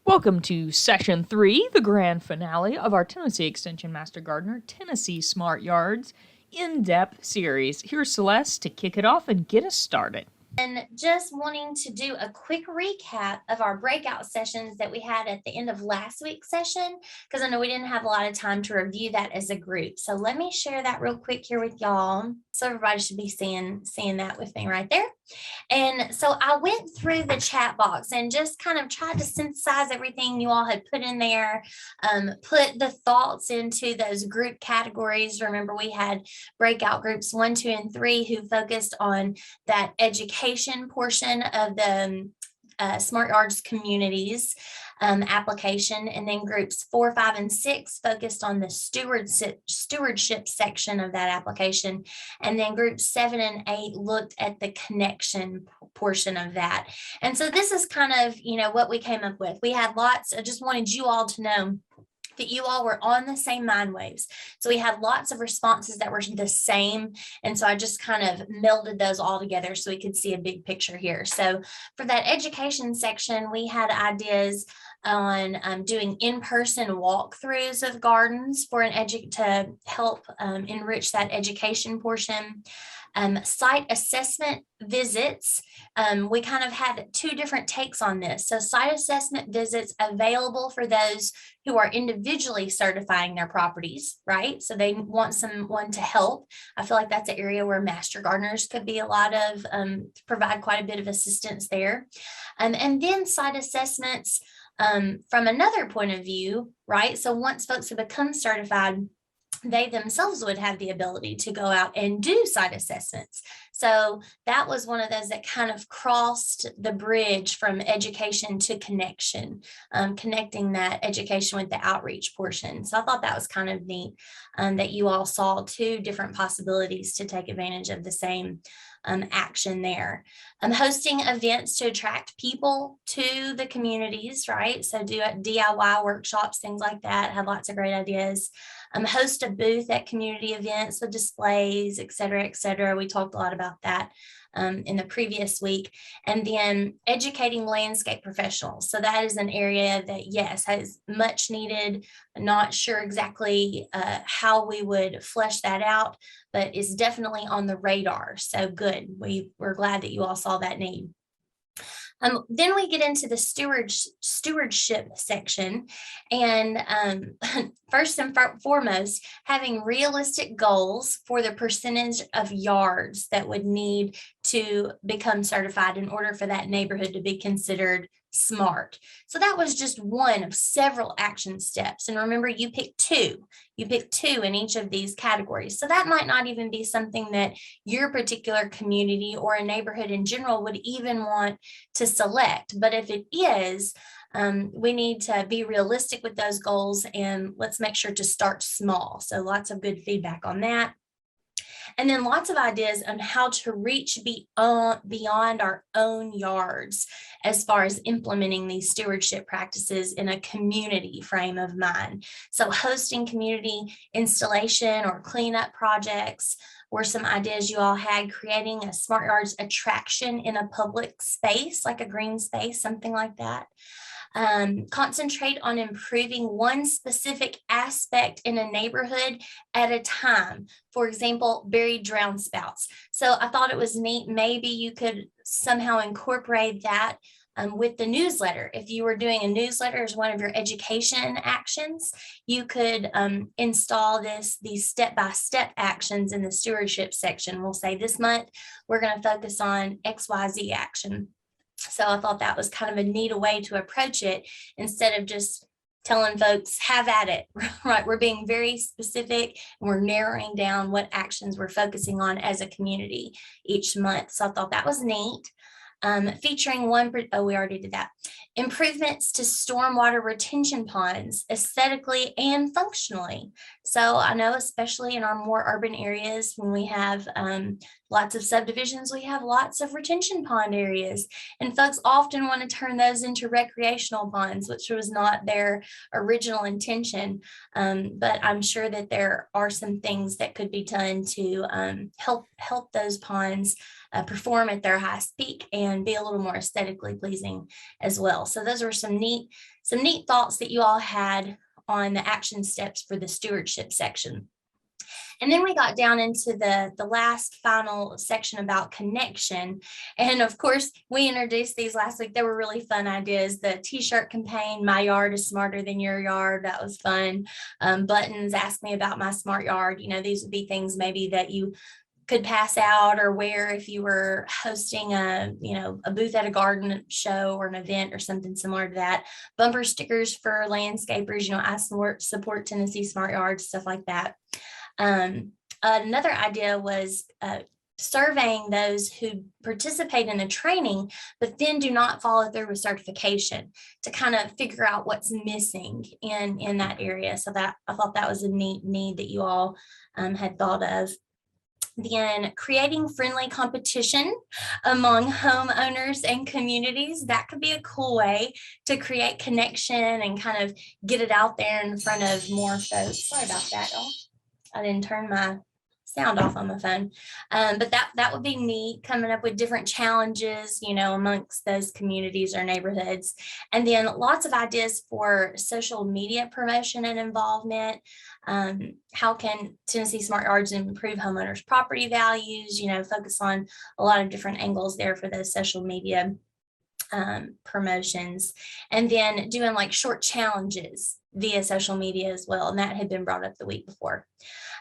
Welcome to Session 3, the grand finale of our Tennessee Extension Master Gardener Tennessee Smart Yards in-depth series. Here's Celeste to kick it off and get us started. And just wanting to do a quick recap of our breakout sessions that we had at the end of last week's session, because I know we didn't have a lot of time to review that as a group. So let me share that real quick here with y'all. So everybody should be seeing that with me right there. And so I went through the chat box and just kind of tried to synthesize everything you all had put in there, put the thoughts into those group categories. Remember, we had breakout groups 1, 2, and 3 who focused on that education portion of the Smart Yards communities application, and then groups 4, 5, and 6 focused on the stewardship section of that application, and then groups 7 and 8 looked at the connection portion of that. And so this is kind of what we came up with. We had lots. I just wanted you all to know that you all were on the same mind waves. So we had lots of responses that were the same. And so I just kind of melded those all together so we could see a big picture here. So for that education section, we had ideas on doing in-person walkthroughs of gardens for to help enrich that education portion. Site assessment visits. We kind of had two different takes on this. So site assessment visits available for those who are individually certifying their properties, right? So they want someone to help. I feel like that's an area where master gardeners could be a lot of, provide quite a bit of assistance there. And then site assessments from another point of view, right? So once folks have become certified, they themselves would have the ability to go out and do site assessments. So that was one of those that kind of crossed the bridge from education to connection, connecting that education with the outreach portion. So I thought that was kind of neat that you all saw two different possibilities to take advantage of the same action there. Hosting events to attract people to the communities, right? So do DIY workshops, things like that. Had lots of great ideas. Host a booth at community events with displays, et cetera, et cetera. We talked a lot about that in the previous week. And then educating landscape professionals. So that is an area that, yes, has much needed. Not sure exactly how we would flesh that out, but is definitely on the radar. So good. We're glad that you all saw that need. Then we get into the stewardship section, and first and foremost, having realistic goals for the percentage of yards that would need to become certified in order for that neighborhood to be considered smart. So that was just one of several action steps. And remember, you picked two in each of these categories. So that might not even be something that your particular community or a neighborhood in general would even want to select. But if it is, we need to be realistic with those goals, and let's make sure to start small. So lots of good feedback on that. And then lots of ideas on how to reach beyond our own yards as far as implementing these stewardship practices in a community frame of mind. So hosting community installation or cleanup projects were some ideas you all had. Creating a Smart Yards attraction in a public space, like a green space, something like that. Concentrate on improving one specific aspect in a neighborhood at a time. For example, buried downspouts. So I thought it was neat. Maybe you could somehow incorporate that with the newsletter. If you were doing a newsletter as one of your education actions, you could install these step-by-step actions in the stewardship section. We'll say this month, we're going to focus on XYZ action. So I thought that was kind of a neat way to approach it instead of just telling folks, have at it, right? We're being very specific and we're narrowing down what actions we're focusing on as a community each month. So I thought that was neat. Featuring we already did that. Improvements to stormwater retention ponds aesthetically and functionally. So I know, especially in our more urban areas, when we have lots of subdivisions, we have lots of retention pond areas, and folks often want to turn those into recreational ponds, which was not their original intention. But I'm sure that there are some things that could be done to help those ponds perform at their highest peak and be a little more aesthetically pleasing as well. So those were some neat thoughts that you all had on the action steps for the stewardship section. And then we got down into the last final section about connection. And of course, we introduced these last week. They were really fun ideas. The t-shirt campaign, my yard is smarter than your yard. That was fun. Buttons, ask me about my smart yard. These would be things maybe that you could pass out or wear if you were hosting a booth at a garden show or an event or something similar to that. Bumper stickers for landscapers, I support Tennessee Smart Yards, stuff like that. Another idea was surveying those who participate in the training, but then do not follow through with certification to kind of figure out what's missing in that area. So that I thought that was a neat need that you all had thought of. Then creating friendly competition among homeowners and communities. That could be a cool way to create connection and kind of get it out there in front of more folks. Sorry about that, y'all. I didn't turn my sound off on my phone. But that would be neat, coming up with different challenges, amongst those communities or neighborhoods. And then lots of ideas for social media promotion and involvement. How can Tennessee Smart Yards improve homeowners' property values? Focus on a lot of different angles there for those social media promotions. And then doing like short challenges via social media as well. And that had been brought up the week before.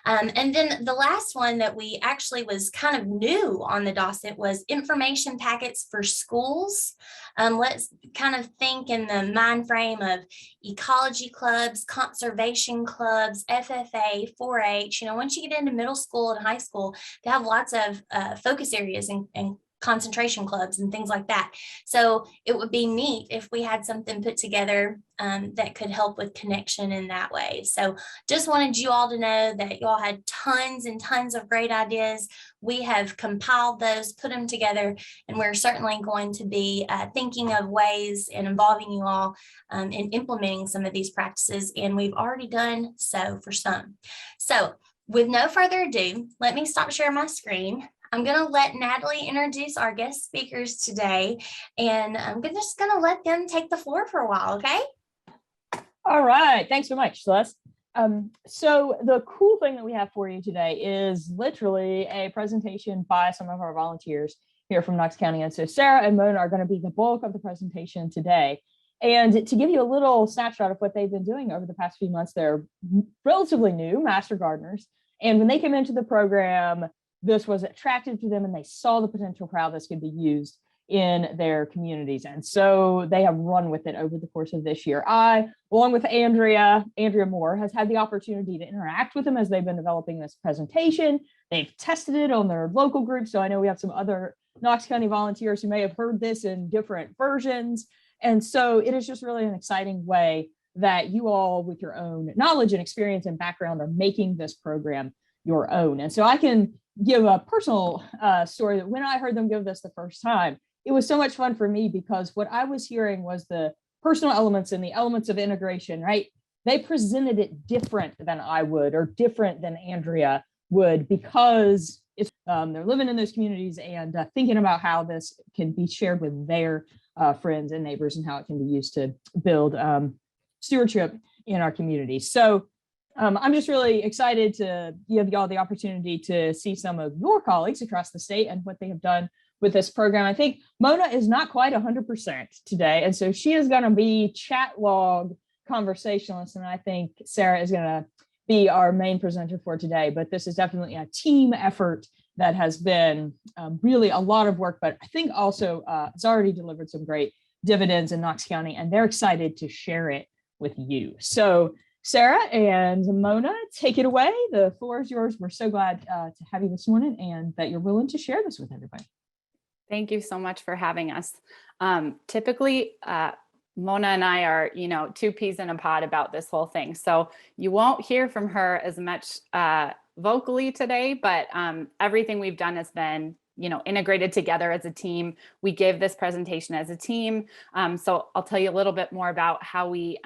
And then the last one that we actually was kind of new on the docket was information packets for schools. Let's kind of think in the mind frame of ecology clubs, conservation clubs, FFA, 4-H. Once you get into middle school and high school, they have lots of focus areas and concentration clubs and things like that. So it would be neat if we had something put together that could help with connection in that way. So just wanted you all to know that you all had tons and tons of great ideas. We have compiled those, put them together, and we're certainly going to be thinking of ways and involving you all in implementing some of these practices. And we've already done so for some. So with no further ado, let me stop sharing my screen. I'm going to let Natalie introduce our guest speakers today, and I'm just going to let them take the floor for a while, okay? All right. Thanks so much, Celeste. So the cool thing that we have for you today is literally a presentation by some of our volunteers here from Knox County. And so Sarah and Mona are going to be the bulk of the presentation today. And to give you a little snapshot of what they've been doing over the past few months, they're relatively new master gardeners. And when they came into the program, this was attractive to them and they saw the potential for how this could be used in their communities. And so they have run with it over the course of this year. I, along with Andrea Moore, has had the opportunity to interact with them as they've been developing this presentation. They've tested it on their local group. So I know we have some other Knox County volunteers who may have heard this in different versions. And so it is just really an exciting way that you all, with your own knowledge and experience and background, are making this program your own. And so I can give a personal story that when I heard them give this the first time, it was so much fun for me because what I was hearing was the personal elements and the elements of integration, right? They presented it different than I would or different than Andrea would because it's they're living in those communities and thinking about how this can be shared with their friends and neighbors and how it can be used to build stewardship in our communities. So I'm just really excited to give y'all the opportunity to see some of your colleagues across the state and what they have done with this program. I think Mona is not quite 100% today, and so she is going to be chat log conversationalist, and I think Sarah is going to be our main presenter for today. But this is definitely a team effort that has been really a lot of work, but I think also it's already delivered some great dividends in Knox County, and they're excited to share it with you. So Sarah and Mona, take it away. The floor is yours. We're so glad to have you this morning and that you're willing to share this with everybody. Thank you so much for having us. Typically, Mona and I are, you know, two peas in a pod about this whole thing. So you won't hear from her as much vocally today, but everything we've done has been, you know, integrated together as a team. We give this presentation as a team. So I'll tell you a little bit more about how we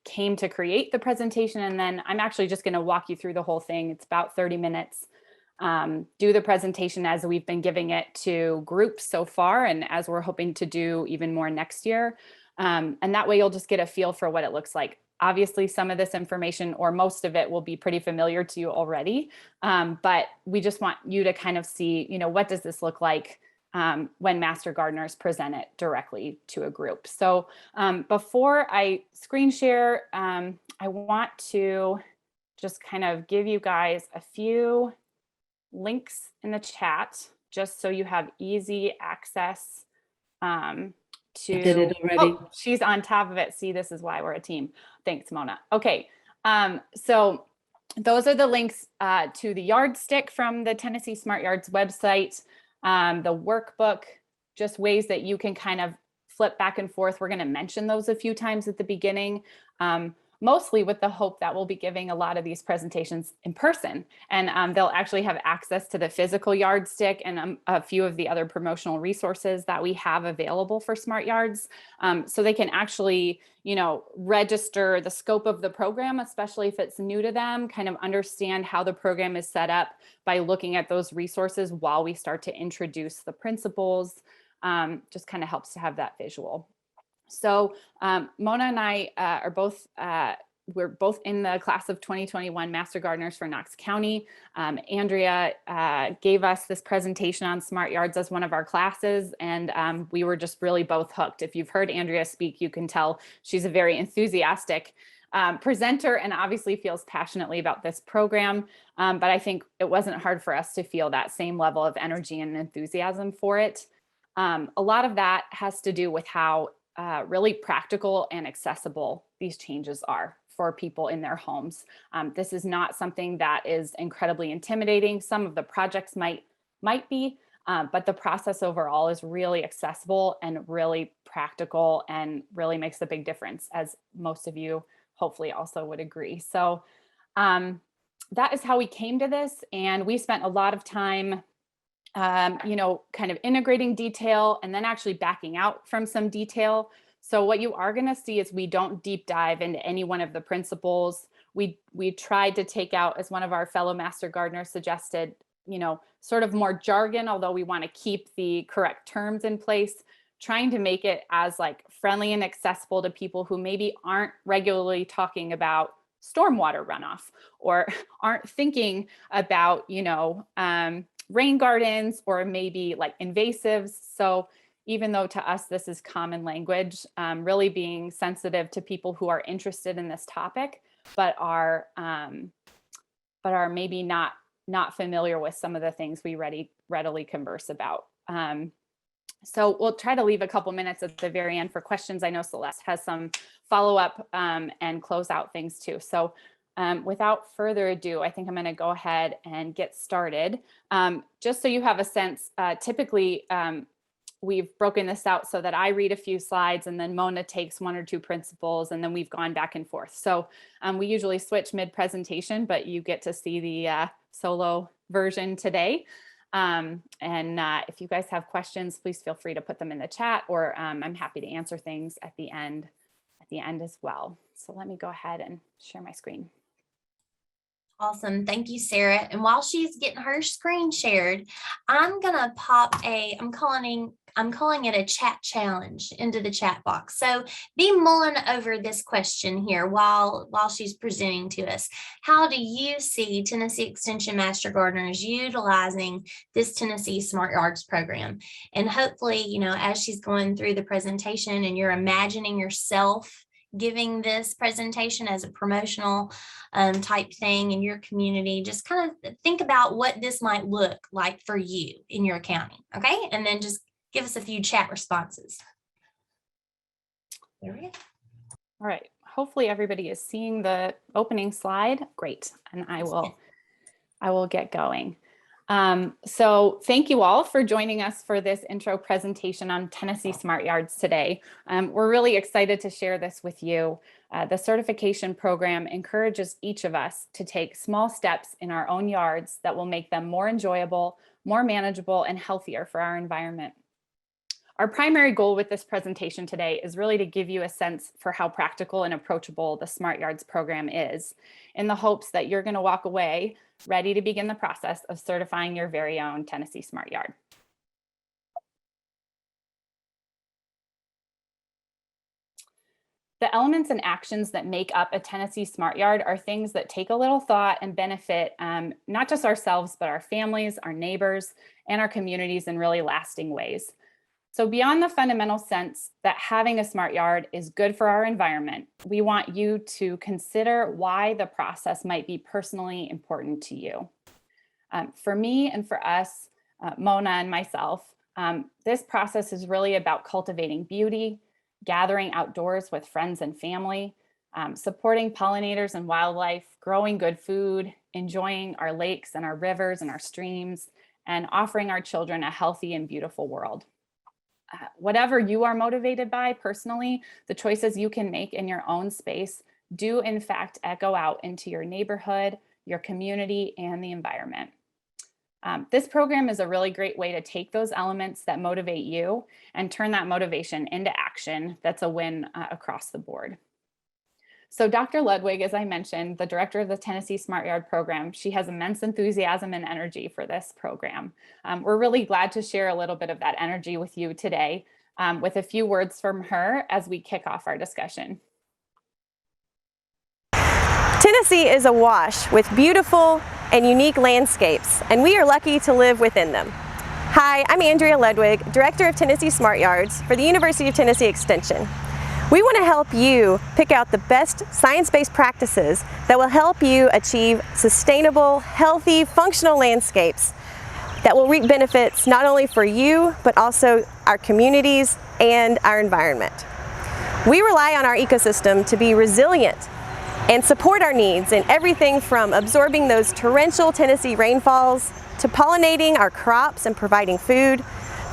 came to create the presentation. And then I'm actually just going to walk you through the whole thing. It's about 30 minutes. Do the presentation as we've been giving it to groups so far, and as we're hoping to do even more next year. And that way you'll just get a feel for what it looks like. Obviously, some of this information or most of it will be pretty familiar to you already, but we just want you to kind of see, you know, what does this look like when master gardeners present it directly to a group. So before I screen share, I want to just kind of give you guys a few links in the chat, just so you have easy access to. I did it already. Oh, she's on top of it. See, this is why we're a team. Thanks, Mona. Okay, so those are the links to the yardstick from the Tennessee Smart Yards website, the workbook, just ways that you can kind of flip back and forth. We're going to mention those a few times at the beginning. Mostly with the hope that we'll be giving a lot of these presentations in person, and they'll actually have access to the physical yardstick and a few of the other promotional resources that we have available for Smart Yards. So they can actually, you know, register the scope of the program, especially if it's new to them, kind of understand how the program is set up by looking at those resources while we start to introduce the principles. Just kind of helps to have that visual. So Mona and I are both, we're both in the class of 2021 Master Gardeners for Knox County. Andrea gave us this presentation on Smart Yards as one of our classes, and we were just really both hooked. If you've heard Andrea speak, you can tell she's a very enthusiastic presenter and obviously feels passionately about this program. But I think it wasn't hard for us to feel that same level of energy and enthusiasm for it. A lot of that has to do with how really practical and accessible these changes are for people in their homes. This is not something that is incredibly intimidating. Some of the projects might be, but the process overall is really accessible and really practical and really makes a big difference, as most of you hopefully also would agree. So that is how we came to this, and we spent a lot of time you know, kind of integrating detail and then actually backing out from some detail. So what you are going to see is we don't deep dive into any one of the principles. We tried to take out, as one of our fellow master gardeners suggested, you know, sort of more jargon, although we want to keep the correct terms in place, trying to make it as like friendly and accessible to people who maybe aren't regularly talking about stormwater runoff or aren't thinking about, you know, rain gardens or maybe like invasives. So even though to us this is common language, really being sensitive to people who are interested in this topic, but are maybe not familiar with some of the things we readily converse about. So we'll try to leave a couple minutes at the very end for questions. I know Celeste has some follow-up and close out things too. So without further ado, I think I'm going to go ahead and get started. Just so you have a sense, typically we've broken this out so that I read a few slides and then Mona takes one or two principles, and then we've gone back and forth. So we usually switch mid-presentation, but you get to see the solo version today. If you guys have questions, please feel free to put them in the chat, or I'm happy to answer things at the end as well. So let me go ahead and share my screen. Awesome. Thank you, Sarah. And while she's getting her screen shared, I'm going to pop I'm calling it a chat challenge into the chat box. So be mulling over this question here while she's presenting to us. How do you see Tennessee Extension Master Gardeners utilizing this Tennessee Smart Yards program? And hopefully, you know, as she's going through the presentation and you're imagining yourself giving this presentation as a promotional type thing in your community, just kind of think about what this might look like for you in your county. Okay. And then just give us a few chat responses. There we go. All right. Hopefully everybody is seeing the opening slide. Great. And I will get going. So thank you all for joining us for this intro presentation on Tennessee Smart Yards today. We're really excited to share this with you. The certification program encourages each of us to take small steps in our own yards that will make them more enjoyable, more manageable, and healthier for our environment. Our primary goal with this presentation today is really to give you a sense for how practical and approachable the Smart Yards program is, in the hopes that you're going to walk away ready to begin the process of certifying your very own Tennessee Smart Yard. The elements and actions that make up a Tennessee Smart Yard are things that take a little thought and benefit not just ourselves, but our families, our neighbors, and our communities in really lasting ways. So beyond the fundamental sense that having a smart yard is good for our environment, we want you to consider why the process might be personally important to you. For me and for us, Mona and myself, this process is really about cultivating beauty, gathering outdoors with friends and family, supporting pollinators and wildlife, growing good food, enjoying our lakes and our rivers and our streams, and offering our children a healthy and beautiful world. Whatever you are motivated by personally, the choices you can make in your own space do in fact echo out into your neighborhood, your community, and the environment. This program is a really great way to take those elements that motivate you and turn that motivation into action that's a win across the board. So Dr. Ludwig, as I mentioned, the director of the Tennessee Smart Yard program, she has immense enthusiasm and energy for this program. We're really glad to share a little bit of that energy with you today with a few words from her as we kick off our discussion. Tennessee is awash with beautiful and unique landscapes, and we are lucky to live within them. Hi, I'm Andrea Ludwig, Director of Tennessee Smart Yards for the University of Tennessee Extension. We want to help you pick out the best science-based practices that will help you achieve sustainable, healthy, functional landscapes that will reap benefits not only for you, but also our communities and our environment. We rely on our ecosystem to be resilient and support our needs in everything from absorbing those torrential Tennessee rainfalls, to pollinating our crops and providing food,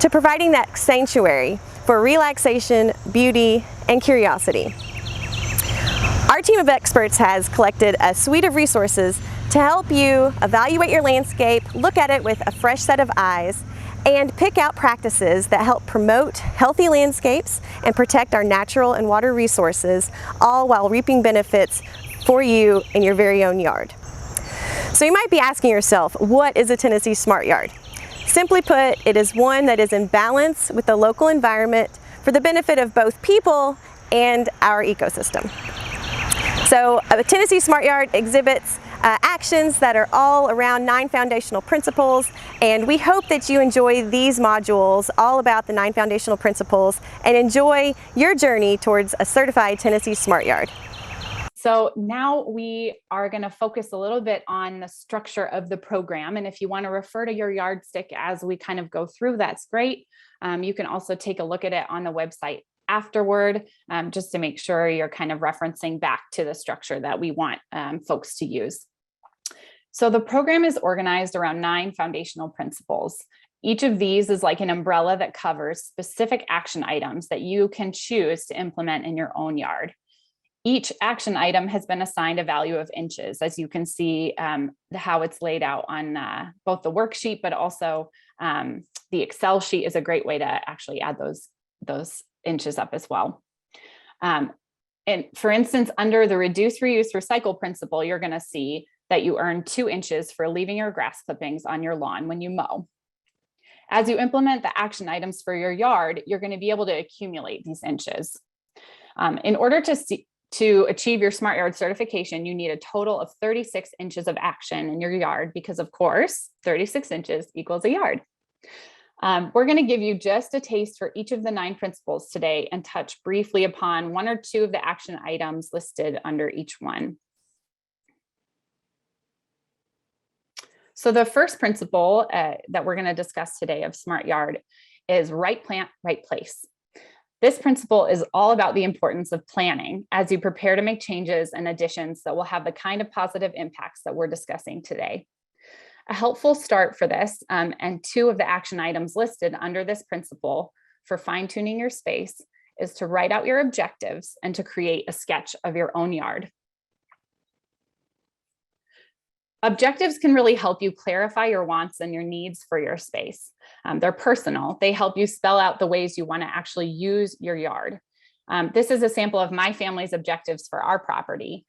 to providing that sanctuary for relaxation, beauty, and curiosity. Our team of experts has collected a suite of resources to help you evaluate your landscape, look at it with a fresh set of eyes, and pick out practices that help promote healthy landscapes and protect our natural and water resources, all while reaping benefits for you in your very own yard. So you might be asking yourself, what is a Tennessee Smart Yard? Simply put, it is one that is in balance with the local environment for the benefit of both people and our ecosystem. So a Tennessee Smart Yard exhibits actions that are all around 9 foundational principles, and we hope that you enjoy these modules all about the 9 foundational principles and enjoy your journey towards a certified Tennessee Smart Yard. So now we are going to focus a little bit on the structure of the program. And if you want to refer to your yardstick as we kind of go through, that's great. You can also take a look at it on the website afterward, just to make sure you're kind of referencing back to the structure that we want folks to use. So the program is organized around 9 foundational principles. Each of these is like an umbrella that covers specific action items that you can choose to implement in your own yard. Each action item has been assigned a value of inches, as you can see how it's laid out on both the worksheet, but also the Excel sheet is a great way to actually add those inches up as well. And for instance, under the reduce, reuse, recycle principle, you're going to see that you earn 2 inches for leaving your grass clippings on your lawn when you mow. As you implement the action items for your yard, you're going to be able to accumulate these inches. In order to achieve your Smart Yard certification, you need a total of 36 inches of action in your yard because, of course, 36 inches equals a yard. We're going to give you just a taste for each of the 9 principles today and touch briefly upon 1 or 2 of the action items listed under each one. So the first principle that we're going to discuss today of Smart Yard is right plant, right place. This principle is all about the importance of planning as you prepare to make changes and additions that will have the kind of positive impacts that we're discussing today. A helpful start for this, and 2 of the action items listed under this principle for fine-tuning your space, is to write out your objectives and to create a sketch of your own yard. Objectives can really help you clarify your wants and your needs for your space. They're personal. They help you spell out the ways you want to actually use your yard. This is a sample of my family's objectives for our property.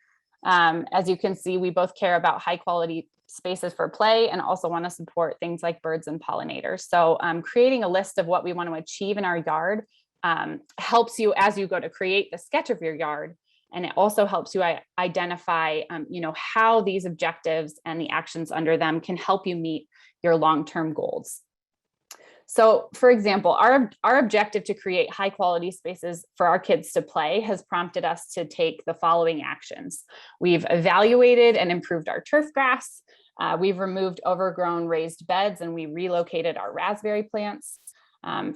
As you can see, we both care about high quality spaces for play and also want to support things like birds and pollinators. So creating a list of what we want to achieve in our yard helps you as you go to create the sketch of your yard. And it also helps you identify, how these objectives and the actions under them can help you meet your long-term goals. So, for example, our objective to create high quality spaces for our kids to play has prompted us to take the following actions. We've evaluated and improved our turf grass. We've removed overgrown raised beds and we relocated our raspberry plants.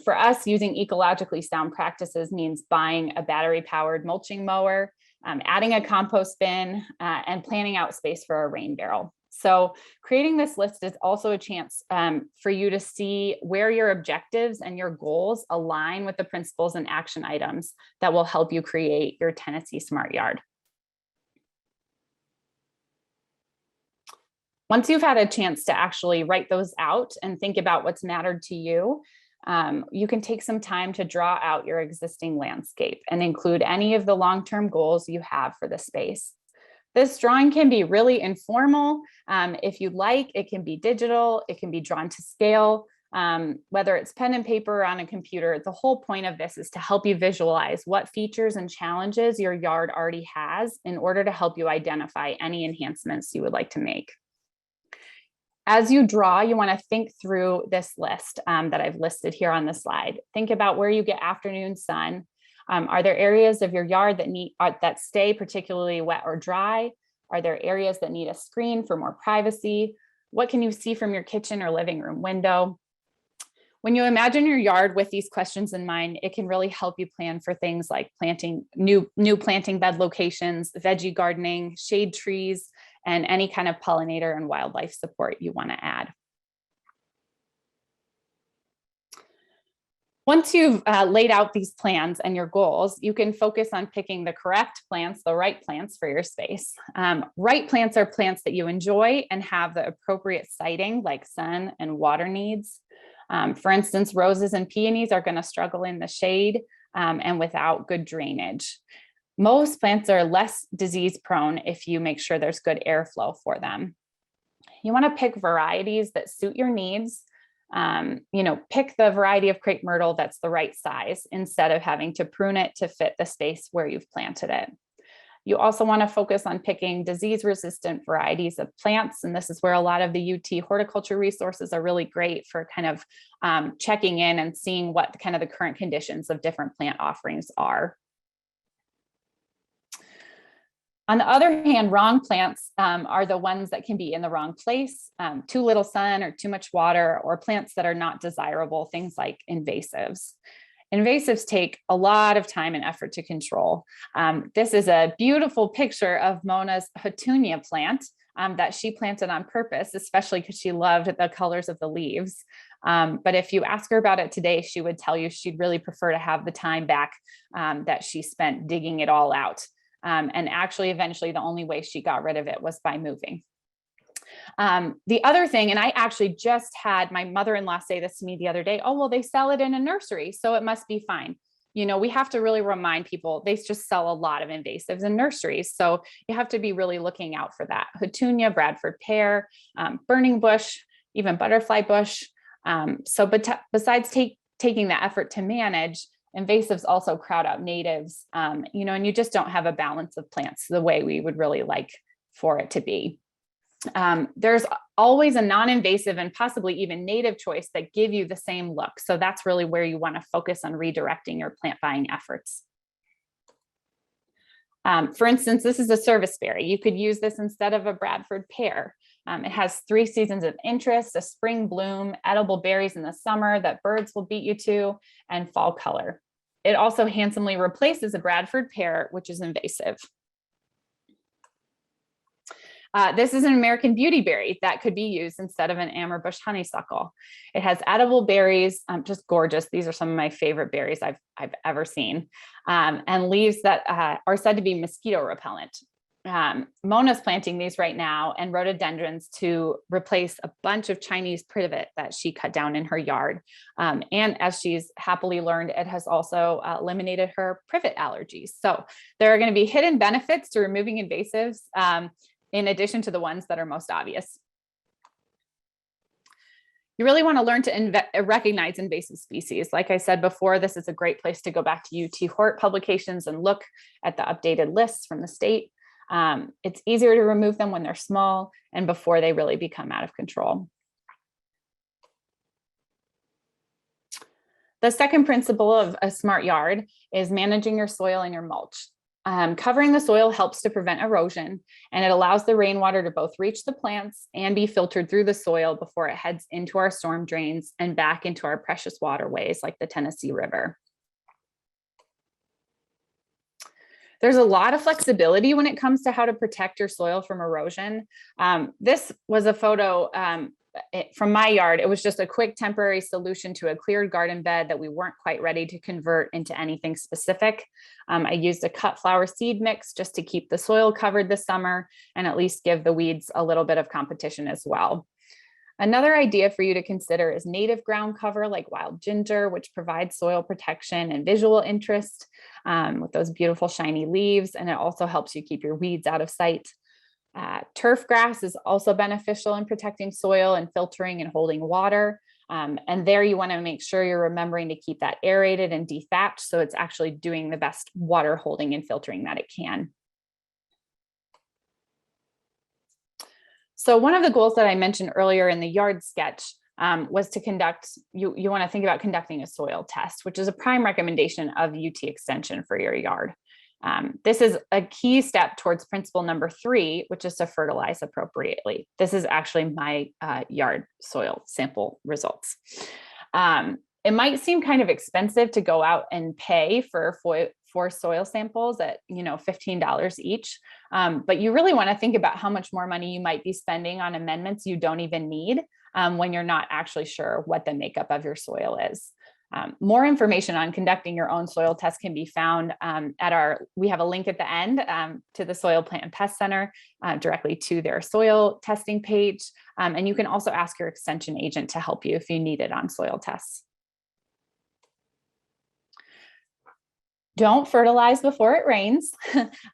For us, using ecologically sound practices means buying a battery-powered mulching mower, adding a compost bin, and planning out space for a rain barrel. So creating this list is also a chance for you to see where your objectives and your goals align with the principles and action items that will help you create your TNSY Smart Yard. Once you've had a chance to actually write those out and think about what's mattered to you, you can take some time to draw out your existing landscape and include any of the long-term goals you have for the space. This drawing can be really informal. If you'd like, it can be digital, it can be drawn to scale, whether it's pen and paper or on a computer. The whole point of this is to help you visualize what features and challenges your yard already has in order to help you identify any enhancements you would like to make. As you draw, you want to think through this list that I've listed here on the slide. Think about where you get afternoon sun. Are there areas of your yard that stay particularly wet or dry? Are there areas that need a screen for more privacy? What can you see from your kitchen or living room window? When you imagine your yard with these questions in mind, it can really help you plan for things like planting new planting bed locations, veggie gardening, shade trees, and any kind of pollinator and wildlife support you want to add. Once you've laid out these plans and your goals, you can focus on picking the correct plants, the right plants for your space. Right plants are plants that you enjoy and have the appropriate siting, like sun and water needs. For instance, roses and peonies are going to struggle in the shade and without good drainage. Most plants are less disease prone if you make sure there's good airflow for them. You want to pick varieties that suit your needs. Pick the variety of crepe myrtle that's the right size instead of having to prune it to fit the space where you've planted it. You also want to focus on picking disease-resistant varieties of plants, and this is where a lot of the UT horticulture resources are really great for kind of checking in and seeing what kind of the current conditions of different plant offerings are. On the other hand, wrong plants are the ones that can be in the wrong place, too little sun or too much water, or plants that are not desirable, things like invasives. Invasives take a lot of time and effort to control. This is a beautiful picture of Mona's petunia plant that she planted on purpose, especially because she loved the colors of the leaves. But if you ask her about it today, she would tell you she'd really prefer to have the time back that she spent digging it all out. And actually, eventually, the only way she got rid of it was by moving. The other thing, and I actually just had my mother-in-law say this to me the other day, oh, well, they sell it in a nursery, so it must be fine. We have to really remind people, they just sell a lot of invasives in nurseries. So you have to be really looking out for that. Petunia, Bradford pear, burning bush, even butterfly bush. But besides taking the effort to manage, invasives also crowd out natives, and you just don't have a balance of plants the way we would really like for it to be. There's always a non-invasive and possibly even native choice that give you the same look. So that's really where you want to focus on redirecting your plant buying efforts. For instance, this is a serviceberry. You could use this instead of a Bradford pear. It has 3 seasons of interest, a spring bloom, edible berries in the summer that birds will beat you to, and fall color. It also handsomely replaces a Bradford pear, which is invasive. This is an American beautyberry that could be used instead of an amberbush honeysuckle. It has edible berries, just gorgeous. These are some of my favorite berries I've ever seen, and leaves that are said to be mosquito repellent. Mona's planting these right now and rhododendrons to replace a bunch of Chinese privet that she cut down in her yard. And as she's happily learned, it has also eliminated her privet allergies. So there are going to be hidden benefits to removing invasives in addition to the ones that are most obvious. You really want to learn to recognize invasive species. Like I said before, this is a great place to go back to UT Hort publications and look at the updated lists from the state. It's easier to remove them when they're small and before they really become out of control. The second principle of a smart yard is managing your soil and your mulch. Covering the soil helps to prevent erosion, and it allows the rainwater to both reach the plants and be filtered through the soil before it heads into our storm drains and back into our precious waterways like the Tennessee River. There's a lot of flexibility when it comes to how to protect your soil from erosion. This was a photo from my yard. It was just a quick temporary solution to a cleared garden bed that we weren't quite ready to convert into anything specific. I used a cut flower seed mix just to keep the soil covered this summer and at least give the weeds a little bit of competition as well. Another idea for you to consider is native ground cover like wild ginger, which provides soil protection and visual interest with those beautiful shiny leaves, and it also helps you keep your weeds out of sight. Turf grass is also beneficial in protecting soil and filtering and holding water. And there you want to make sure you're remembering to keep that aerated and dethatched so it's actually doing the best water holding and filtering that it can. So one of the goals that I mentioned earlier in the yard sketch was to conduct, you want to think about conducting a soil test, which is a prime recommendation of UT Extension for your yard. This is a key step towards principle number 3, which is to fertilize appropriately. This is actually my yard soil sample results. It might seem kind of expensive to go out and pay for soil samples at $15 each, but you really want to think about how much more money you might be spending on amendments you don't even need when you're not actually sure what the makeup of your soil is. More information on conducting your own soil test can be found we have a link at the end to the Soil Plant and Pest Center directly to their soil testing page. And you can also ask your extension agent to help you if you need it on soil tests. Don't fertilize before it rains.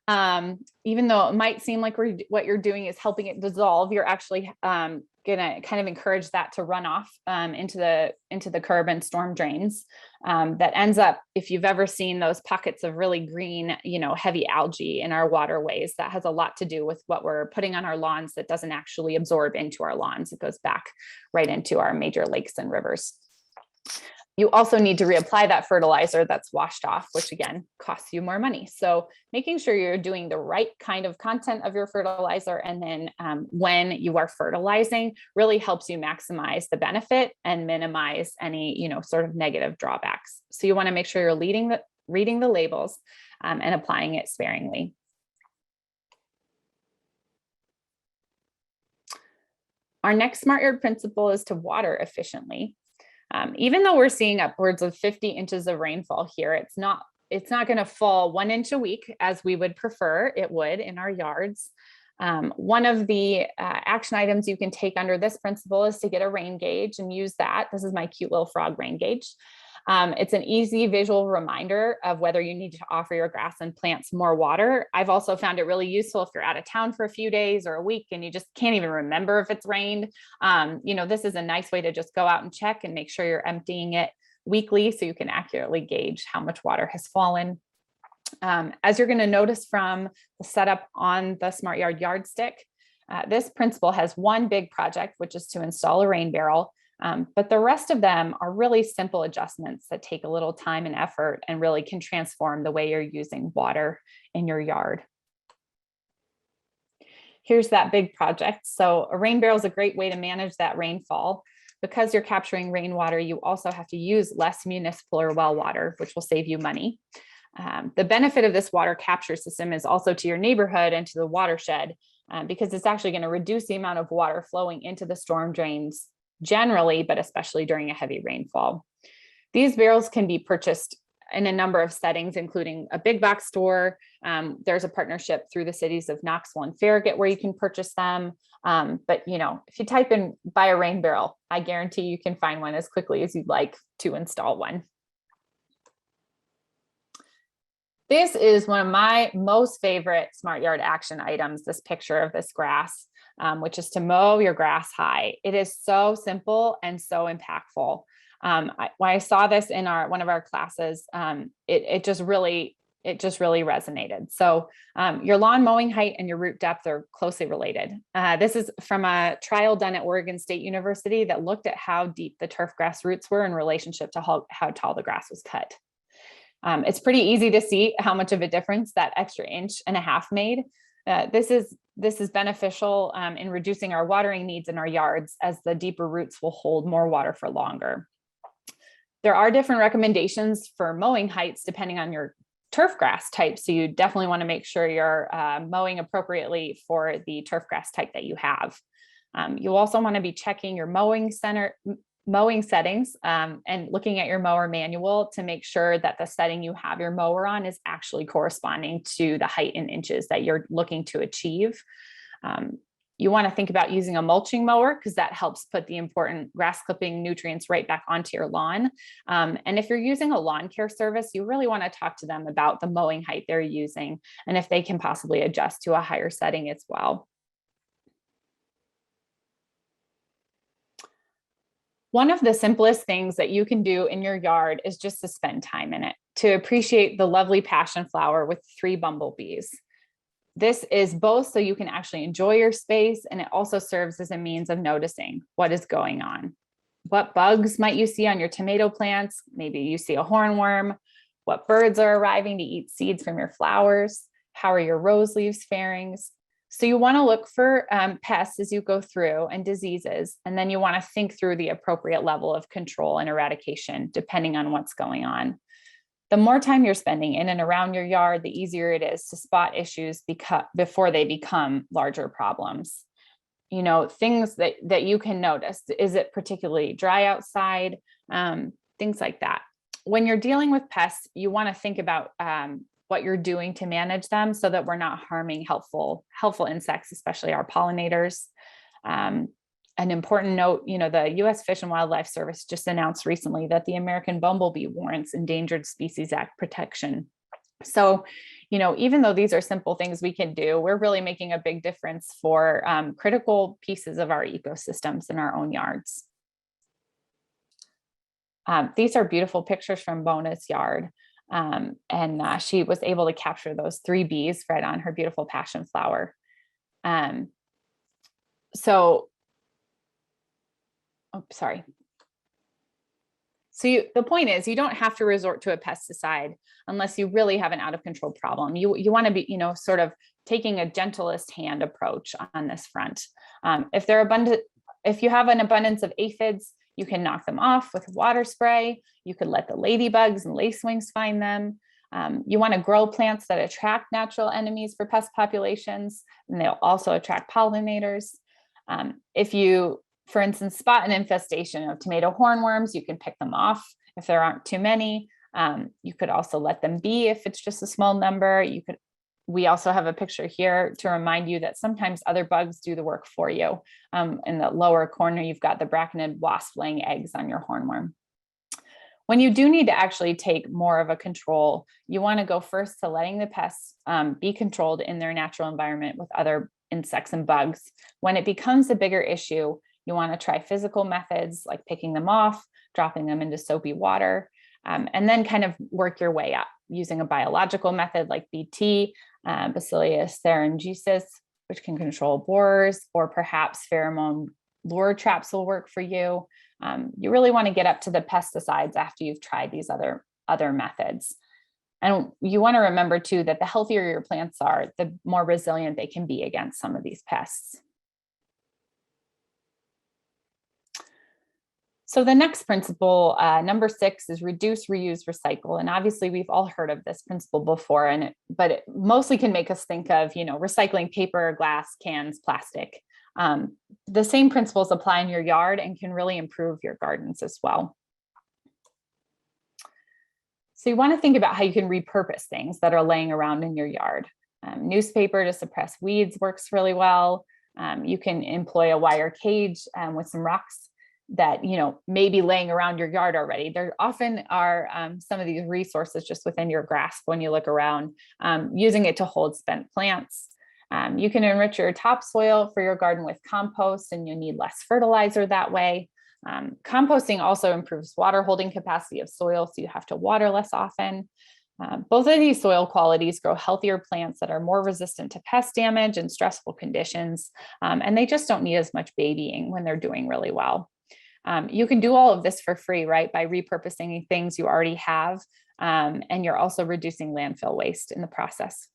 Even though it might seem like what you're doing is helping it dissolve, you're actually gonna kind of encourage that to run off into the curb and storm drains. That ends up, if you've ever seen those pockets of really green, heavy algae in our waterways, that has a lot to do with what we're putting on our lawns that doesn't actually absorb into our lawns. It goes back right into our major lakes and rivers. You also need to reapply that fertilizer that's washed off, which again costs you more money. So making sure you're doing the right kind of content of your fertilizer, and then when you are fertilizing, really helps you maximize the benefit and minimize any sort of negative drawbacks. So you want to make sure you're reading the labels and applying it sparingly. Our next smart yard principle is to water efficiently. Even though we're seeing upwards of 50 inches of rainfall here, it's not going to fall 1 inch a week as we would prefer it would in our yards. One of the action items you can take under this principle is to get a rain gauge and use that. This is my cute little frog rain gauge. It's an easy visual reminder of whether you need to offer your grass and plants more water. I've also found it really useful if you're out of town for a few days or a week and you just can't even remember if it's rained. This is a nice way to just go out and check and make sure you're emptying it weekly so you can accurately gauge how much water has fallen. As you're going to notice from the setup on the Smart Yard yardstick, this principle has one big project, which is to install a rain barrel. But the rest of them are really simple adjustments that take a little time and effort and really can transform the way you're using water in your yard. Here's that big project. So a rain barrel is a great way to manage that rainfall. Because you're capturing rainwater, you also have to use less municipal or well water, which will save you money. The benefit of this water capture system is also to your neighborhood and to the watershed. because it's actually going to reduce the amount of water flowing into the storm drains generally, but especially during a heavy rainfall. These barrels can be purchased in a number of settings, including a big box store. There's a partnership through the cities of Knoxville and Farragut where you can purchase them. But if you type in buy a rain barrel, I guarantee you can find one as quickly as you'd like to install one. This is one of my most favorite Smart Yard action items, this picture of this grass, which is to mow your grass high. It is so simple and so impactful. When I saw this in one of our classes, it just really resonated. So your lawn mowing height and your root depth are closely related. This is from a trial done at Oregon State University that looked at how deep the turf grass roots were in relationship to how tall the grass was cut. It's pretty easy to see how much of a difference that extra 1.5 inches made. This is beneficial in reducing our watering needs in our yards, as the deeper roots will hold more water for longer. There are different recommendations for mowing heights depending on your turf grass type. So you definitely want to make sure you're mowing appropriately for the turf grass type that you have. You also want to be checking your mowing settings and looking at your mower manual to make sure that the setting you have your mower on is actually corresponding to the height in inches that you're looking to achieve. You want to think about using a mulching mower because that helps put the important grass clipping nutrients right back onto your lawn. And if you're using a lawn care service, you really want to talk to them about the mowing height they're using and if they can possibly adjust to a higher setting as well. One of the simplest things that you can do in your yard is just to spend time in it, to appreciate the lovely passion flower with 3 bumblebees. This is both so you can actually enjoy your space, and it also serves as a means of noticing what is going on. What bugs might you see on your tomato plants? Maybe you see a hornworm. What birds are arriving to eat seeds from your flowers? How are your rose leaves faring? So you want to look for pests as you go through and diseases, and then you want to think through the appropriate level of control and eradication depending on what's going on. The more time you're spending in and around your yard, the easier it is to spot issues before they become larger problems. Things that you can notice. Is it particularly dry outside? Things like that. When you're dealing with pests, you want to think about what you're doing to manage them so that we're not harming helpful insects, especially our pollinators. An important note, the U.S. Fish and Wildlife Service just announced recently that the American bumblebee warrants Endangered Species Act protection. So, even though these are simple things we can do, we're really making a big difference for critical pieces of our ecosystems in our own yards. These are beautiful pictures from Bona's yard. And she was able to capture those 3 bees right on her beautiful passion flower. So the point is, you don't have to resort to a pesticide unless you really have an out of control problem. You want to be, sort of taking a gentlest hand approach on this front. If you have an abundance of aphids, you can knock them off with water spray. You could let the ladybugs and lacewings find them. You want to grow plants that attract natural enemies for pest populations, and they'll also attract pollinators. If you, for instance, spot an infestation of tomato hornworms, you can pick them off if there aren't too many. You could also let them be if it's just a small number. We also have a picture here to remind you that sometimes other bugs do the work for you. In the lower corner, you've got the braconid wasp laying eggs on your hornworm. When you do need to actually take more of a control, you want to go first to letting the pests be controlled in their natural environment with other insects and bugs. When it becomes a bigger issue, you want to try physical methods like picking them off, dropping them into soapy water, and then kind of work your way up using a biological method like BT, Bacillus thuringiensis, which can control borers, or perhaps pheromone lure traps will work for you. You really want to get up to the pesticides after you've tried these other methods. And you want to remember too that the healthier your plants are, the more resilient they can be against some of these pests. So the next principle, number 6, is reduce, reuse, recycle. And obviously we've all heard of this principle before, but it mostly can make us think of, recycling paper, glass, cans, plastic. The same principles apply in your yard and can really improve your gardens as well. So you want to think about how you can repurpose things that are laying around in your yard. Newspaper to suppress weeds works really well. You can employ a wire cage with some rocks that may be laying around your yard already. There often are some of these resources just within your grasp when you look around, using it to hold spent plants. You can enrich your topsoil for your garden with compost, and you need less fertilizer that way. Composting also improves water holding capacity of soil, so you have to water less often. Both of these soil qualities grow healthier plants that are more resistant to pest damage and stressful conditions, and they just don't need as much babying when they're doing really well. You can do all of this for free, right, by repurposing things you already have, and you're also reducing landfill waste in the process.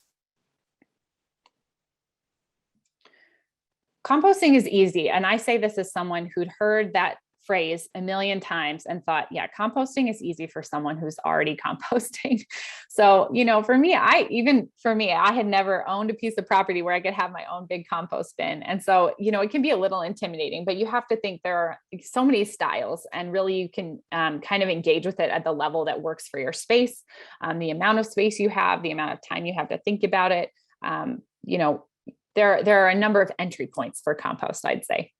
Composting is easy, and I say this as someone who'd heard that phrase a million times and thought, yeah, composting is easy for someone who's already composting. So, for me, I had never owned a piece of property where I could have my own big compost bin. And so, it can be a little intimidating, but you have to think there are so many styles, and really you can kind of engage with it at the level that works for your space, the amount of space you have, the amount of time you have to think about it. There are a number of entry points for compost, I'd say.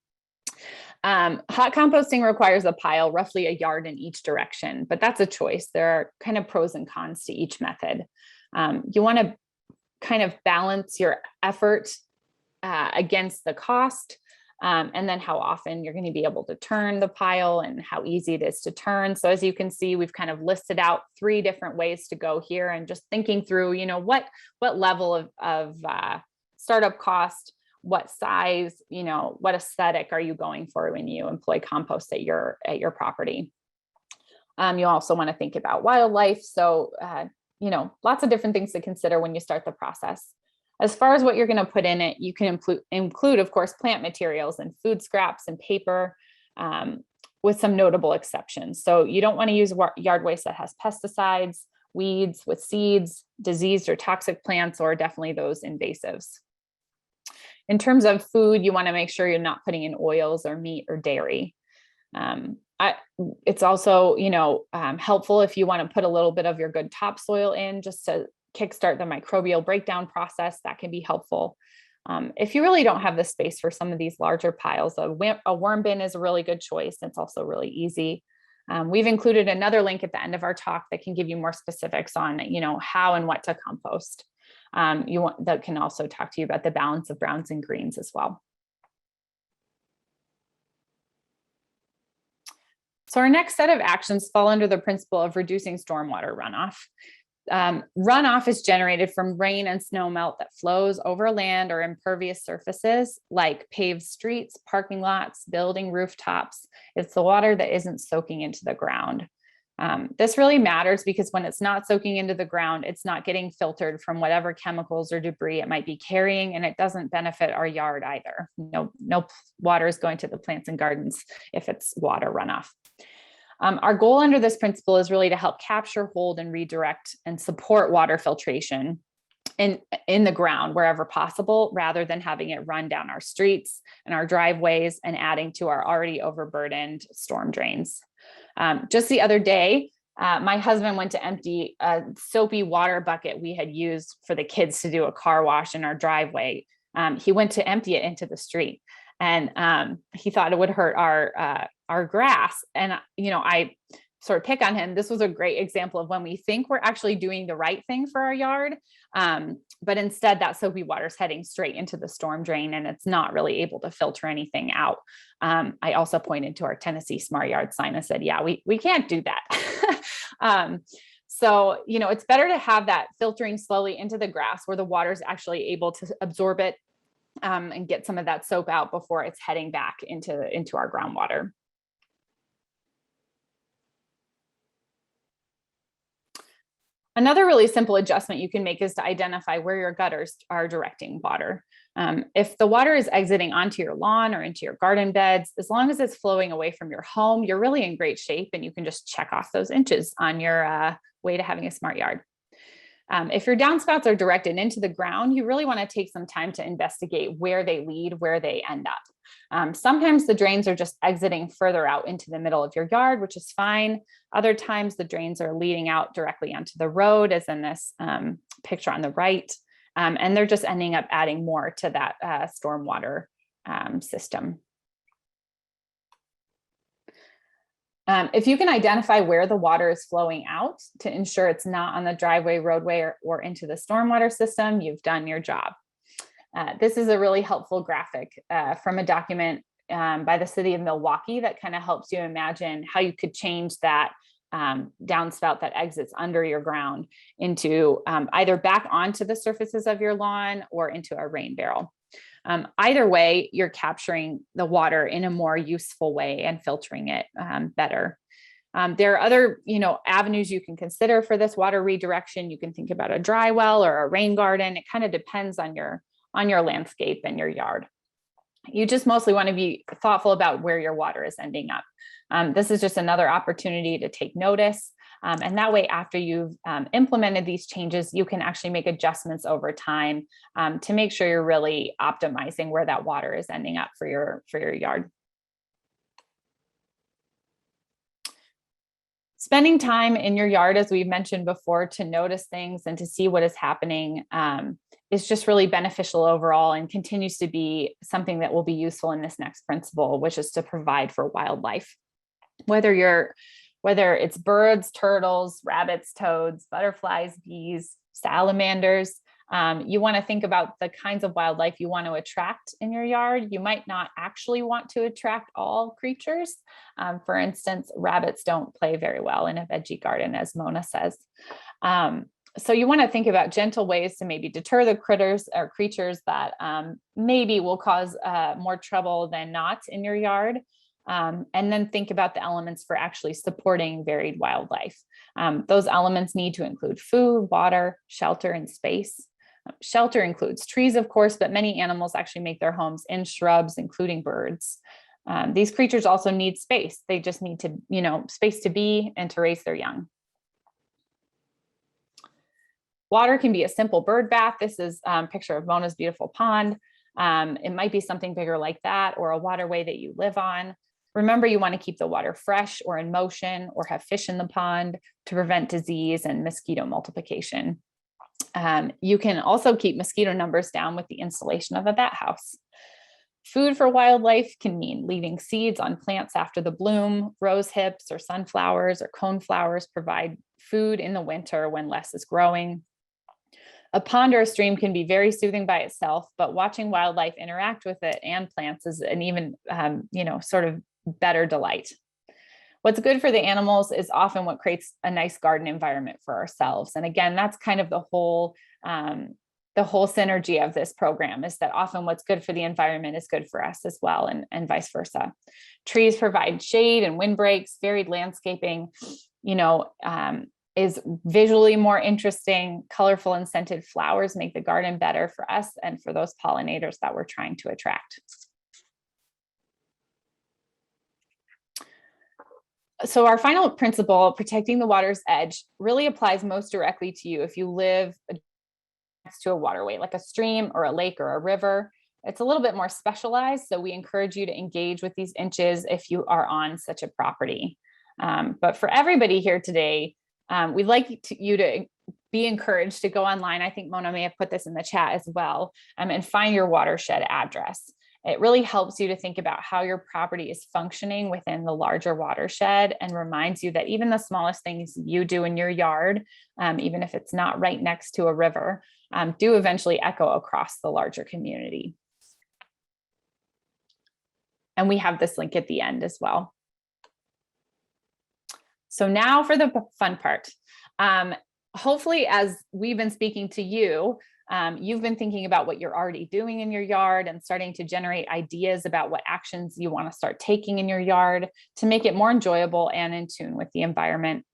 Hot composting requires a pile roughly a yard in each direction, but that's a choice. There are kind of pros and cons to each method. You want to kind of balance your effort against the cost, and then how often you're going to be able to turn the pile and how easy it is to turn. So as you can see, we've kind of listed out 3 different ways to go here, and just thinking through, what level of startup cost, what size, what aesthetic are you going for when you employ compost at your property? You also want to think about wildlife. So, lots of different things to consider when you start the process. As far as what you're going to put in it, you can include, of course, plant materials and food scraps and paper, with some notable exceptions. So you don't want to use yard waste that has pesticides, weeds with seeds, diseased or toxic plants, or definitely those invasives. In terms of food, you want to make sure you're not putting in oils or meat or dairy. It's also, helpful if you want to put a little bit of your good topsoil in just to kickstart the microbial breakdown process. That can be helpful. If you really don't have the space for some of these larger piles, a worm bin is a really good choice. It's also really easy. We've included another link at the end of our talk that can give you more specifics on, how and what to compost. That can also talk to you about the balance of browns and greens as well. So our next set of actions fall under the principle of reducing stormwater runoff. Runoff is generated from rain and snow melt that flows over land or impervious surfaces like paved streets, parking lots, building rooftops. It's the water that isn't soaking into the ground. This really matters because when it's not soaking into the ground, it's not getting filtered from whatever chemicals or debris it might be carrying, and it doesn't benefit our yard either. No water is going to the plants and gardens if it's water runoff. Our goal under this principle is really to help capture, hold, and redirect and support water filtration in the ground wherever possible, rather than having it run down our streets and our driveways and adding to our already overburdened storm drains. Just the other day, my husband went to empty a soapy water bucket we had used for the kids to do a car wash in our driveway. He went to empty it into the street, and he thought it would hurt our grass. And, I sort of pick on him. This was a great example of when we think we're actually doing the right thing for our yard. But instead that soapy water is heading straight into the storm drain, and it's not really able to filter anything out. I also pointed to our Tennessee Smart Yard sign and said, yeah, we can't do that. So, it's better to have that filtering slowly into the grass where the water is actually able to absorb it and get some of that soap out before it's heading back into our groundwater. Another really simple adjustment you can make is to identify where your gutters are directing water. If the water is exiting onto your lawn or into your garden beds, as long as it's flowing away from your home, you're really in great shape, and you can just check off those inches on your way to having a smart yard. If your downspouts are directed into the ground, you really want to take some time to investigate where they lead, where they end up. Sometimes the drains are just exiting further out into the middle of your yard, which is fine. Other times the drains are leading out directly onto the road, as in this picture on the right. And they're just ending up adding more to that stormwater system. If you can identify where the water is flowing out to ensure it's not on the driveway, roadway, or into the stormwater system, you've done your job. This is a really helpful graphic from a document by the city of Milwaukee that kind of helps you imagine how you could change that downspout that exits under your ground into either back onto the surfaces of your lawn or into a rain barrel. Either way, you're capturing the water in a more useful way and filtering it better. There are other, avenues you can consider for this water redirection. You can think about a dry well or a rain garden. It kind of depends on your landscape and your yard. You just mostly want to be thoughtful about where your water is ending up. This is just another opportunity to take notice. And that way, after you've implemented these changes, you can actually make adjustments over time to make sure you're really optimizing where that water is ending up for your yard. Spending time in your yard, as we've mentioned before, to notice things and to see what is happening is just really beneficial overall, and continues to be something that will be useful in this next principle, which is to provide for wildlife. Whether it's birds, turtles, rabbits, toads, butterflies, bees, salamanders, you want to think about the kinds of wildlife you want to attract in your yard. You might not actually want to attract all creatures. For instance, rabbits don't play very well in a veggie garden, as Mona says. So you want to think about gentle ways to maybe deter the critters or creatures that maybe will cause more trouble than not in your yard. And then think about the elements for actually supporting varied wildlife. Those elements need to include food, water, shelter, and space. Shelter includes trees, of course, but many animals actually make their homes in shrubs, including birds. These creatures also need space. They just need to, space to be and to raise their young. Water can be a simple bird bath. This is a picture of Mona's beautiful pond. It might be something bigger like that, or a waterway that you live on. Remember, you want to keep the water fresh or in motion, or have fish in the pond to prevent disease and mosquito multiplication. You can also keep mosquito numbers down with the installation of a bat house. Food for wildlife can mean leaving seeds on plants after the bloom. Rose hips or sunflowers or coneflowers provide food in the winter when less is growing. A pond or a stream can be very soothing by itself, but watching wildlife interact with it and plants is an even, sort of better delight. What's good for the animals is often what creates a nice garden environment for ourselves. And again, that's kind of the whole synergy of this program, is that often what's good for the environment is good for us as well, and vice versa. Trees provide shade and windbreaks. Varied landscaping, is visually more interesting. Colorful and scented flowers make the garden better for us and for those pollinators that we're trying to attract. So our final principle, protecting the water's edge, really applies most directly to you if you live next to a waterway, like a stream or a lake or a river. It's a little bit more specialized, so we encourage you to engage with these inches if you are on such a property. But for everybody here today, we'd like you to be encouraged to go online. I think Mona may have put this in the chat as well, and find your watershed address. It really helps you to think about how your property is functioning within the larger watershed, and reminds you that even the smallest things you do in your yard, even if it's not right next to a river, do eventually echo across the larger community. And we have this link at the end as well. So now for the fun part. Hopefully, as we've been speaking to you, you've been thinking about what you're already doing in your yard and starting to generate ideas about what actions you want to start taking in your yard to make it more enjoyable and in tune with the environment.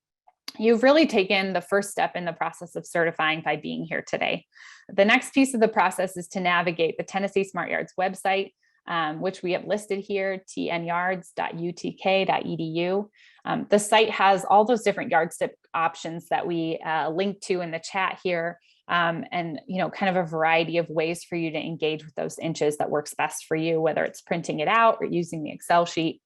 you've really taken the first step in the process of certifying by being here today. The next piece of the process is to navigate the Tennessee Smart Yards website, which we have listed here, tnyards.utk.edu. The site has all those different yardstick options that we link to in the chat here, and kind of a variety of ways for you to engage with those inches that works best for you, whether it's printing it out or using the Excel sheet.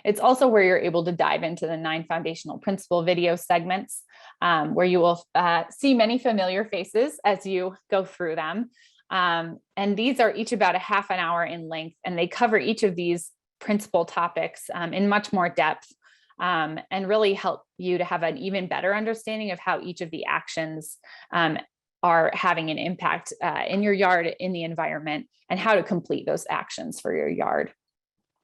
It's also where you're able to dive into the 9 foundational principle video segments, where you will see many familiar faces as you go through them. And these are each about a half an hour in length, and they cover each of these principal topics in much more depth, and really help you to have an even better understanding of how each of the actions are having an impact in your yard, in the environment, and how to complete those actions for your yard.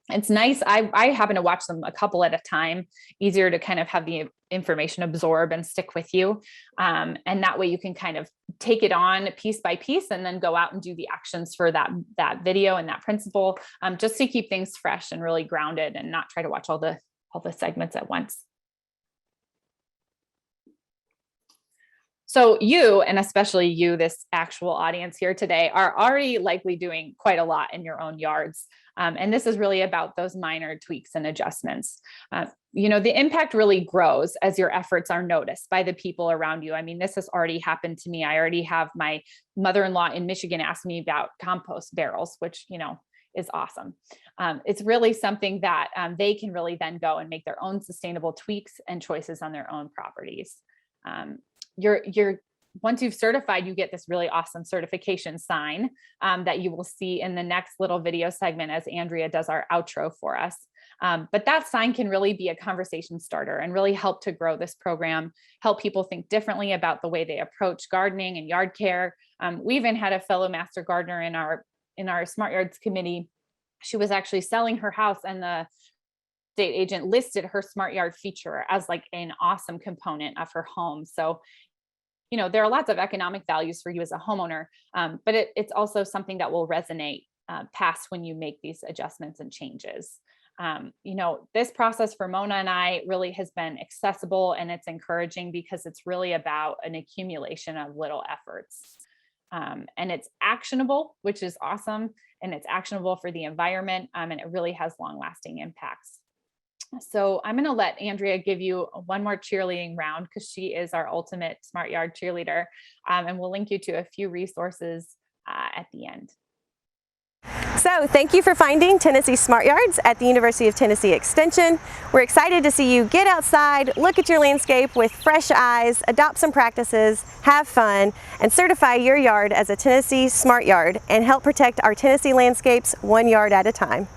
It's nice. I happen to watch them a couple at a time, easier to kind of have the information absorb and stick with you. And that way you can kind of take it on piece by piece and then go out and do the actions for that video and that principle, just to keep things fresh and really grounded and not try to watch all the segments at once. So you, and especially you, this actual audience here today, are already likely doing quite a lot in your own yards. And this is really about those minor tweaks and adjustments. The impact really grows as your efforts are noticed by the people around you. I mean, this has already happened to me. I already have my mother-in-law in Michigan ask me about compost barrels, which, is awesome. It's really something that they can really then go and make their own sustainable tweaks and choices on their own properties. Once you've certified, you get this really awesome certification sign that you will see in the next little video segment as Andrea does our outro for us. But that sign can really be a conversation starter and really help to grow this program, help people think differently about the way they approach gardening and yard care. We even had a fellow master gardener in our Smart Yards committee. She was actually selling her house, and the estate agent listed her smart yard feature as like an awesome component of her home. So, there are lots of economic values for you as a homeowner, but it's also something that will resonate past when you make these adjustments and changes. This process for Mona and I really has been accessible, and it's encouraging because it's really about an accumulation of little efforts. And it's actionable, which is awesome. And it's actionable for the environment, and it really has long-lasting impacts. So I'm going to let Andrea give you one more cheerleading round, because she is our ultimate Smart Yard cheerleader. And we'll link you to a few resources at the end. So thank you for finding Tennessee Smart Yards at the University of Tennessee Extension. We're excited to see you get outside, look at your landscape with fresh eyes, adopt some practices, have fun, and certify your yard as a Tennessee Smart Yard and help protect our Tennessee landscapes 1 yard at a time.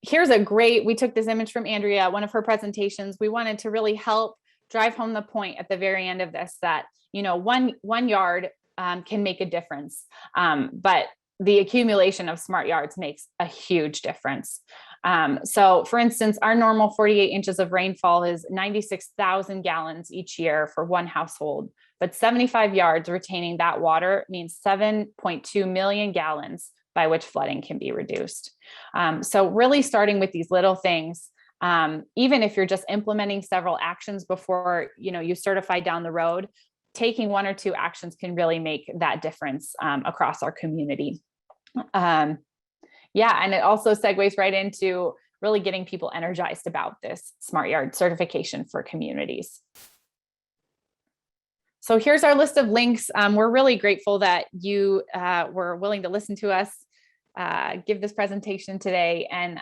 We took this image from Andrea, one of her presentations. We wanted to really help drive home the point at the very end of this, that, one yard can make a difference. But the accumulation of smart yards makes a huge difference. So for instance, our normal 48 inches of rainfall is 96,000 gallons each year for one household, but 75 yards retaining that water means 7.2 million gallons by which flooding can be reduced. So really starting with these little things, even if you're just implementing several actions before, you certify down the road, taking 1 or 2 actions can really make that difference across our community. And it also segues right into really getting people energized about this Smart Yard certification for communities. So here's our list of links. We're really grateful that you were willing to listen to us give this presentation today, and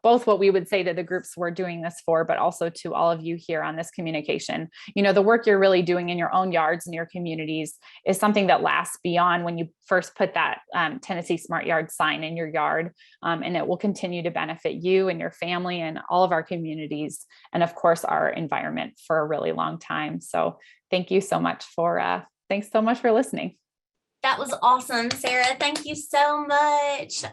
both what we would say to the groups we're doing this for, but also to all of you here on this communication. The work you're really doing in your own yards and your communities is something that lasts beyond when you first put that Tennessee Smart Yard sign in your yard, and it will continue to benefit you and your family and all of our communities, and of course our environment for a really long time. So thank you so much thanks so much for listening. That was awesome, Sarah. Thank you so much.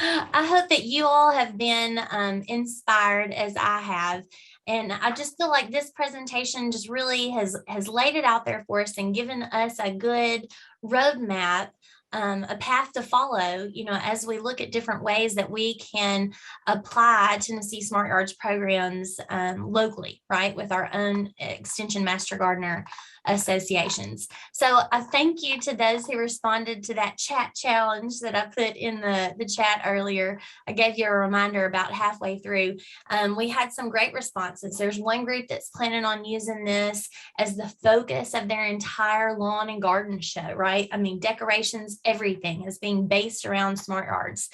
I hope that you all have been inspired as I have. And I just feel like this presentation just really has laid it out there for us and given us a good roadmap a path to follow, as we look at different ways that we can apply Tennessee Smart Yards programs locally, right, with our own Extension Master Gardener associations. So I thank you to those who responded to that chat challenge that I put in the chat earlier. I gave you a reminder about halfway through. We had some great responses. There's one group that's planning on using this as the focus of their entire lawn and garden show, right? I mean, decorations, everything is being based around smart yards.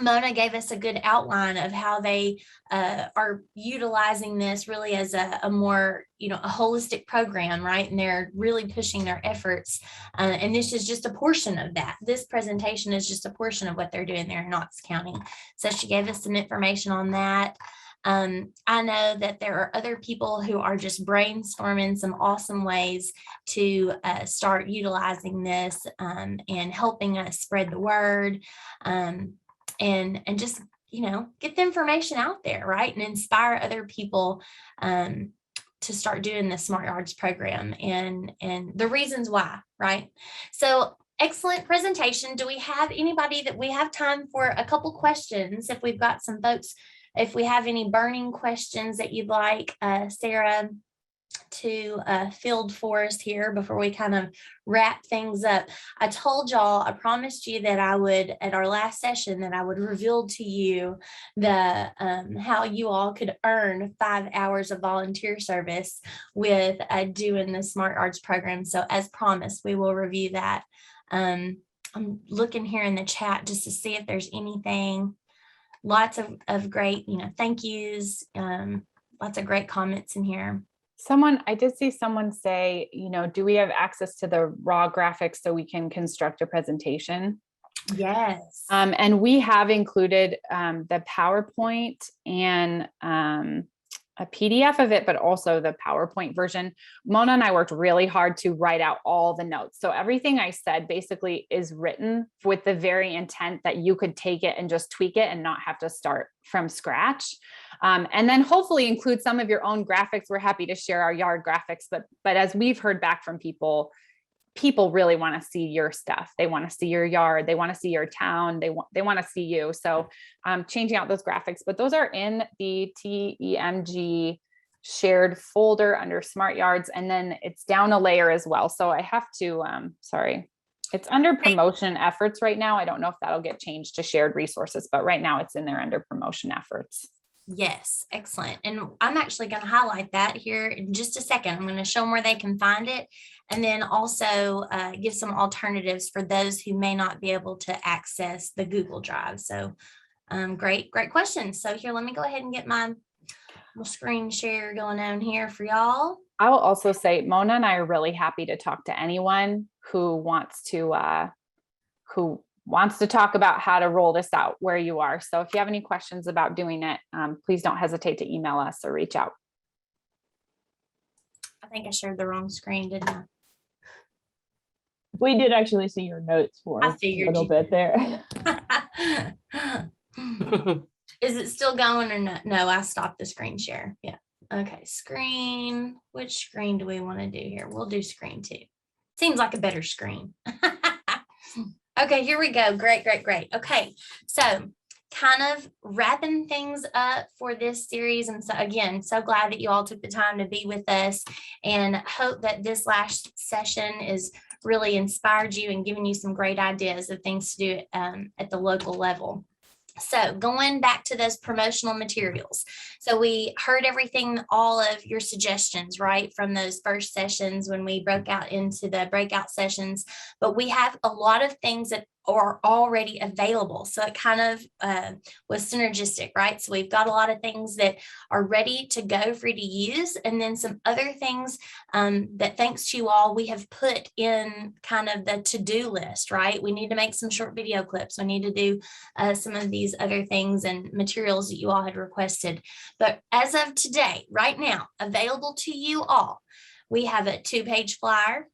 Mona gave us a good outline of how they are utilizing this really as a more, a holistic program, right? And they're really pushing their efforts. And this is just a portion of that. This presentation is just a portion of what they're doing there in Knox County. So she gave us some information on that. I know that there are other people who are just brainstorming some awesome ways to start utilizing this and helping us spread the word. And just, get the information out there, right? And inspire other people to start doing the Smart Yards program and the reasons why, right? So excellent presentation. Do we have anybody that we have time for a couple questions? If we've got some folks, if we have any burning questions that you'd like Sarah to field for us here before we kind of wrap things up. I told y'all, I promised you that I would, at our last session, that I would reveal to you the how you all could earn 5 hours of volunteer service with doing the Smart Yards program. So as promised, we will review that. I'm looking here in the chat just to see if there's anything. Lots of great, thank yous, lots of great comments in here. I did see someone say, do we have access to the raw graphics so we can construct a presentation? Yes. And we have included the PowerPoint and a PDF of it, but also the PowerPoint version. Mona and I worked really hard to write out all the notes. So everything I said basically is written with the very intent that you could take it and just tweak it and not have to start from scratch. And then hopefully include some of your own graphics. We're happy to share our yard graphics, but as we've heard back from people really want to see your stuff. They want to see your yard. They want to see your town. They want to see you. So changing out those graphics, but those are in the TEMG shared folder under Smart Yards. And then it's down a layer as well. So I have to, sorry, it's under promotion efforts right now. I don't know if that'll get changed to shared resources, but right now it's in there under promotion efforts. Yes, excellent. And I'm actually going to highlight that here in just a second. I'm going to show them where they can find it, and then also give some alternatives for those who may not be able to access the Google Drive. So great question. So here, let me go ahead and get my screen share going on here for y'all. I will also say Mona and I are really happy to talk to anyone who wants to talk about how to roll this out where you are. So if you have any questions about doing it, please don't hesitate to email us or reach out. I think I shared the wrong screen, didn't I? We did actually see your notes for a little bit there. Is it still going or not? No, I stopped the screen share. Yeah. Okay. Screen. Which screen do we want to do here? We'll do screen 2. Seems like a better screen. Okay, here we go. Great. Okay, so kind of wrapping things up for this series. And so again, so glad that you all took the time to be with us, and hope that this last session is really inspired you and given you some great ideas of things to do at the local level. So going back to those promotional materials. So we heard everything, all of your suggestions, right, from those first sessions when we broke out into the breakout sessions, but we have a lot of things that are already available. So it kind of was synergistic, right? So we've got a lot of things that are ready to go for you to use. And then some other things that thanks to you all, we have put in kind of the to-do list, right? We need to make some short video clips. We need to do some of these other things and materials that you all had requested. But as of today, right now, available to you all, we have a 2-page flyer,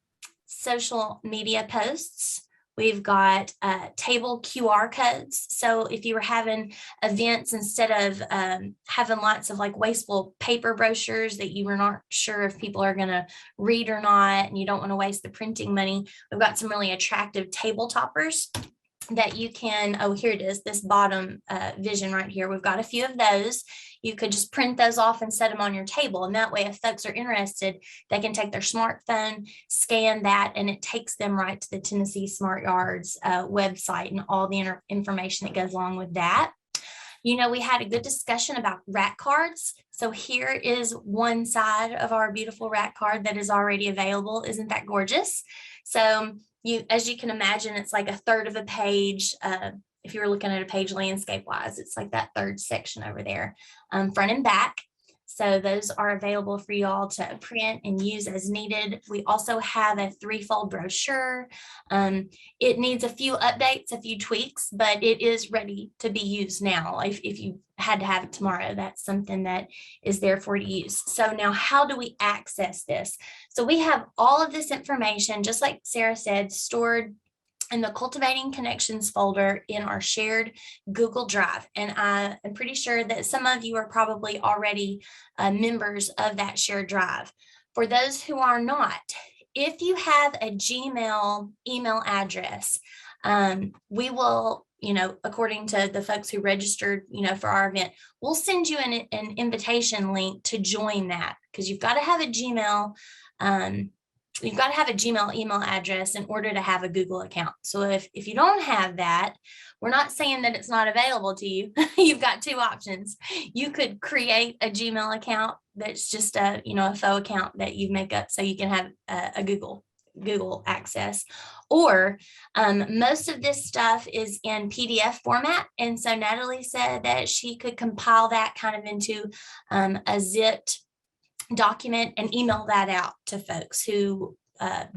social media posts, We've got table QR codes. So if you were having events, instead of having lots of like wasteful paper brochures that you were not sure if people are going to read or not, and you don't want to waste the printing money, we've got some really attractive table toppers that you can, oh, here it is, this bottom vision right here. We've got a few of those. You could just print those off and set them on your table. And that way, if folks are interested, they can take their smartphone, scan that, and it takes them right to the Tennessee Smart Yards website and all the information that goes along with that. You know, we had a good discussion about rack cards. So here is one side of our beautiful rack card that is already available. Isn't that gorgeous? So as you can imagine, it's like a third of a page. If you were looking at a page landscape wise, it's like that third section over there, front and back. So those are available for you all to print and use as needed. We also have a 3-fold brochure. It needs a few updates, a few tweaks, but it is ready to be used now. If you had to have it tomorrow, that's something that is there for you to use. So now, how do we access this? So we have all of this information, just like Sarah said, stored in the Cultivating Connections folder in our shared Google Drive. And I am pretty sure that some of you are probably already members of that shared drive. For those who are not, if you have a Gmail email address, we will, according to the folks who registered, for our event, we'll send you an invitation link to join that, because you've got to have a Gmail you've got to have a Gmail email address in order to have a Google account. So if you don't have that, we're not saying that it's not available to you. You've got two options. You could create a Gmail account that's just a faux account that you make up so you can have a Google access, or most of this stuff is in PDF format. And so Natalie said that she could compile that kind of into a zipped document and email that out to folks who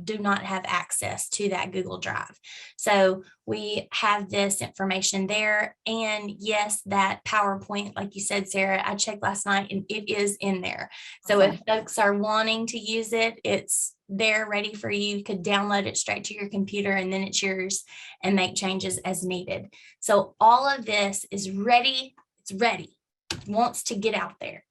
do not have access to that Google Drive. So we have this information there. And yes, that PowerPoint, like you said, Sarah, I checked last night and it is in there. So if folks are wanting to use it, it's there ready for you. You could download it straight to your computer and then it's yours and make changes as needed. So all of this is ready. It's ready. Wants to get out there.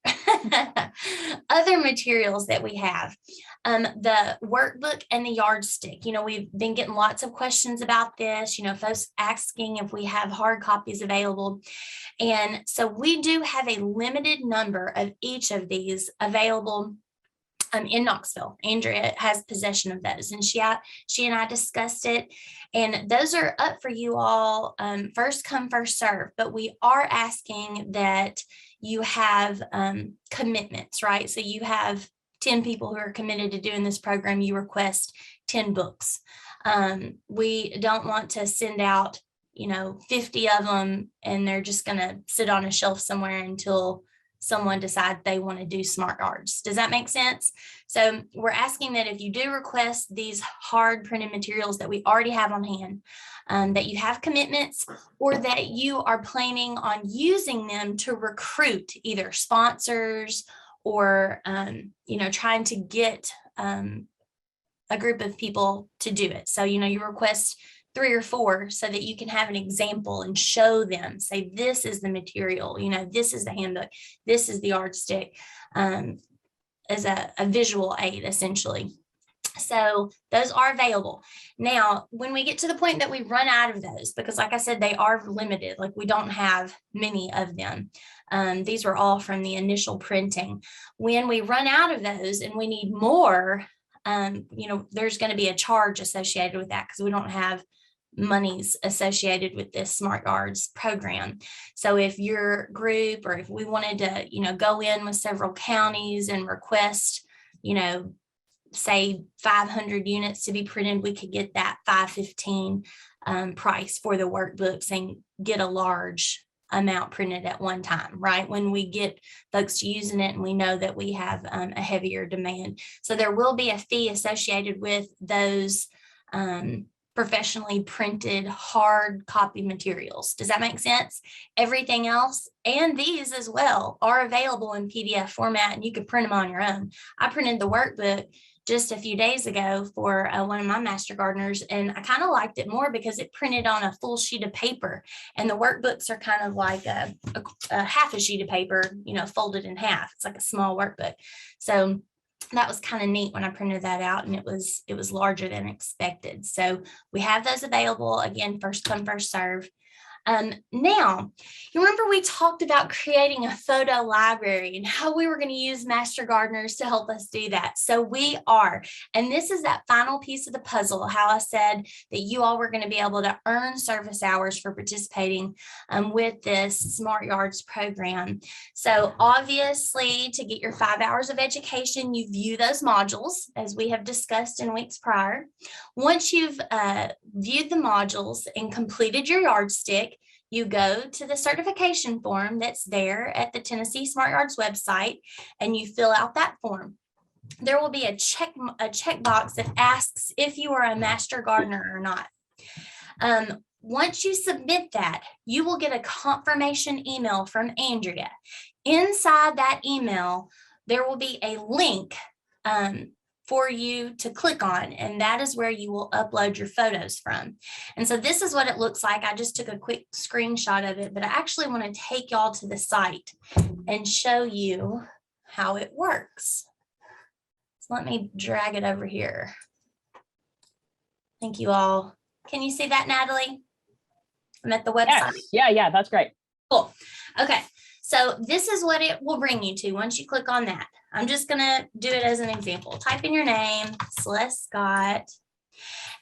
Other materials that we have, the workbook and the yardstick. We've been getting lots of questions about this, folks asking if we have hard copies available. And so we do have a limited number of each of these available in Knoxville. Andrea has possession of those, and she and I discussed it, and those are up for you all, first come, first serve. But we are asking that you have commitments, right? So you have 10 people who are committed to doing this program. You request 10 books. We don't want to send out 50 of them and they're just going to sit on a shelf somewhere until someone decides they want to do Smart Yards. Does that make sense? So we're asking that if you do request these hard printed materials that we already have on hand, that you have commitments, or that you are planning on using them to recruit either sponsors or, trying to get a group of people to do it. So, you request 3 or 4 so that you can have an example and show them, say, this is the material, this is the handbook, this is the yardstick, as a visual aid, essentially. So those are available. Now, when we get to the point that we run out of those, because like I said, they are limited, like we don't have many of them. These were all from the initial printing. When we run out of those and we need more, there's going to be a charge associated with that because we don't have monies associated with this Smart Yards program. So if your group, or if we wanted to, go in with several counties and request, say 500 units to be printed, we could get that $515 price for the workbooks and get a large amount printed at one time, right? When we get folks using it and we know that we have a heavier demand. So there will be a fee associated with those professionally printed hard copy materials. Does that make sense? Everything else, and these as well, are available in PDF format, and you can print them on your own. I printed the workbook just a few days ago for one of my master gardeners, and I kind of liked it more because it printed on a full sheet of paper, and the workbooks are kind of like a half a sheet of paper, you know, folded in half. It's like a small workbook. So that was kind of neat when I printed that out, and it was larger than expected. So we have those available. Again, first come, first serve. Now, you remember we talked about creating a photo library and how we were going to use master gardeners to help us do that. So we are, and this is that final piece of the puzzle, how I said that you all were going to be able to earn service hours for participating with this Smart Yards program. So obviously, to get your 5 hours of education, you view those modules as we have discussed in weeks prior. Once you've viewed the modules and completed your yardstick, you go to the certification form that's there at the Tennessee Smart Yards website, and you fill out that form. There will be a checkbox that asks if you are a master gardener or not. Once you submit that, you will get a confirmation email from Andrea. Inside that email, there will be a link for you to click on, and that is where you will upload your photos from. And so this is what it looks like. I just took a quick screenshot of it, but I actually want to take y'all to the site and show you how it works. So let me drag it over here. Thank you all. Can you see that, Natalie? I'm at the website. Yes. Yeah, that's great. Cool. Okay. So this is what it will bring you to once you click on that. I'm just going to do it as an example. Type in your name, Celeste Scott,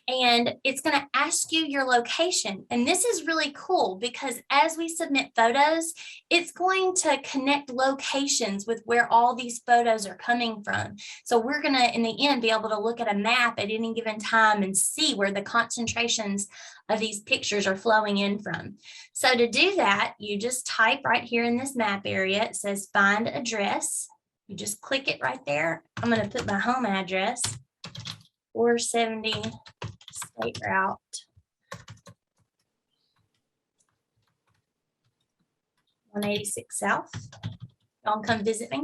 and it's going to ask you your location. And this is really cool because as we submit photos, it's going to connect locations with where all these photos are coming from. So we're going to, in the end, be able to look at a map at any given time and see where the concentrations of these pictures are flowing in from. So to do that, you just type right here in this map area. It says find address. You just click it right there. I'm going to put my home address, 470 State Route. $186 South. Y'all come visit me.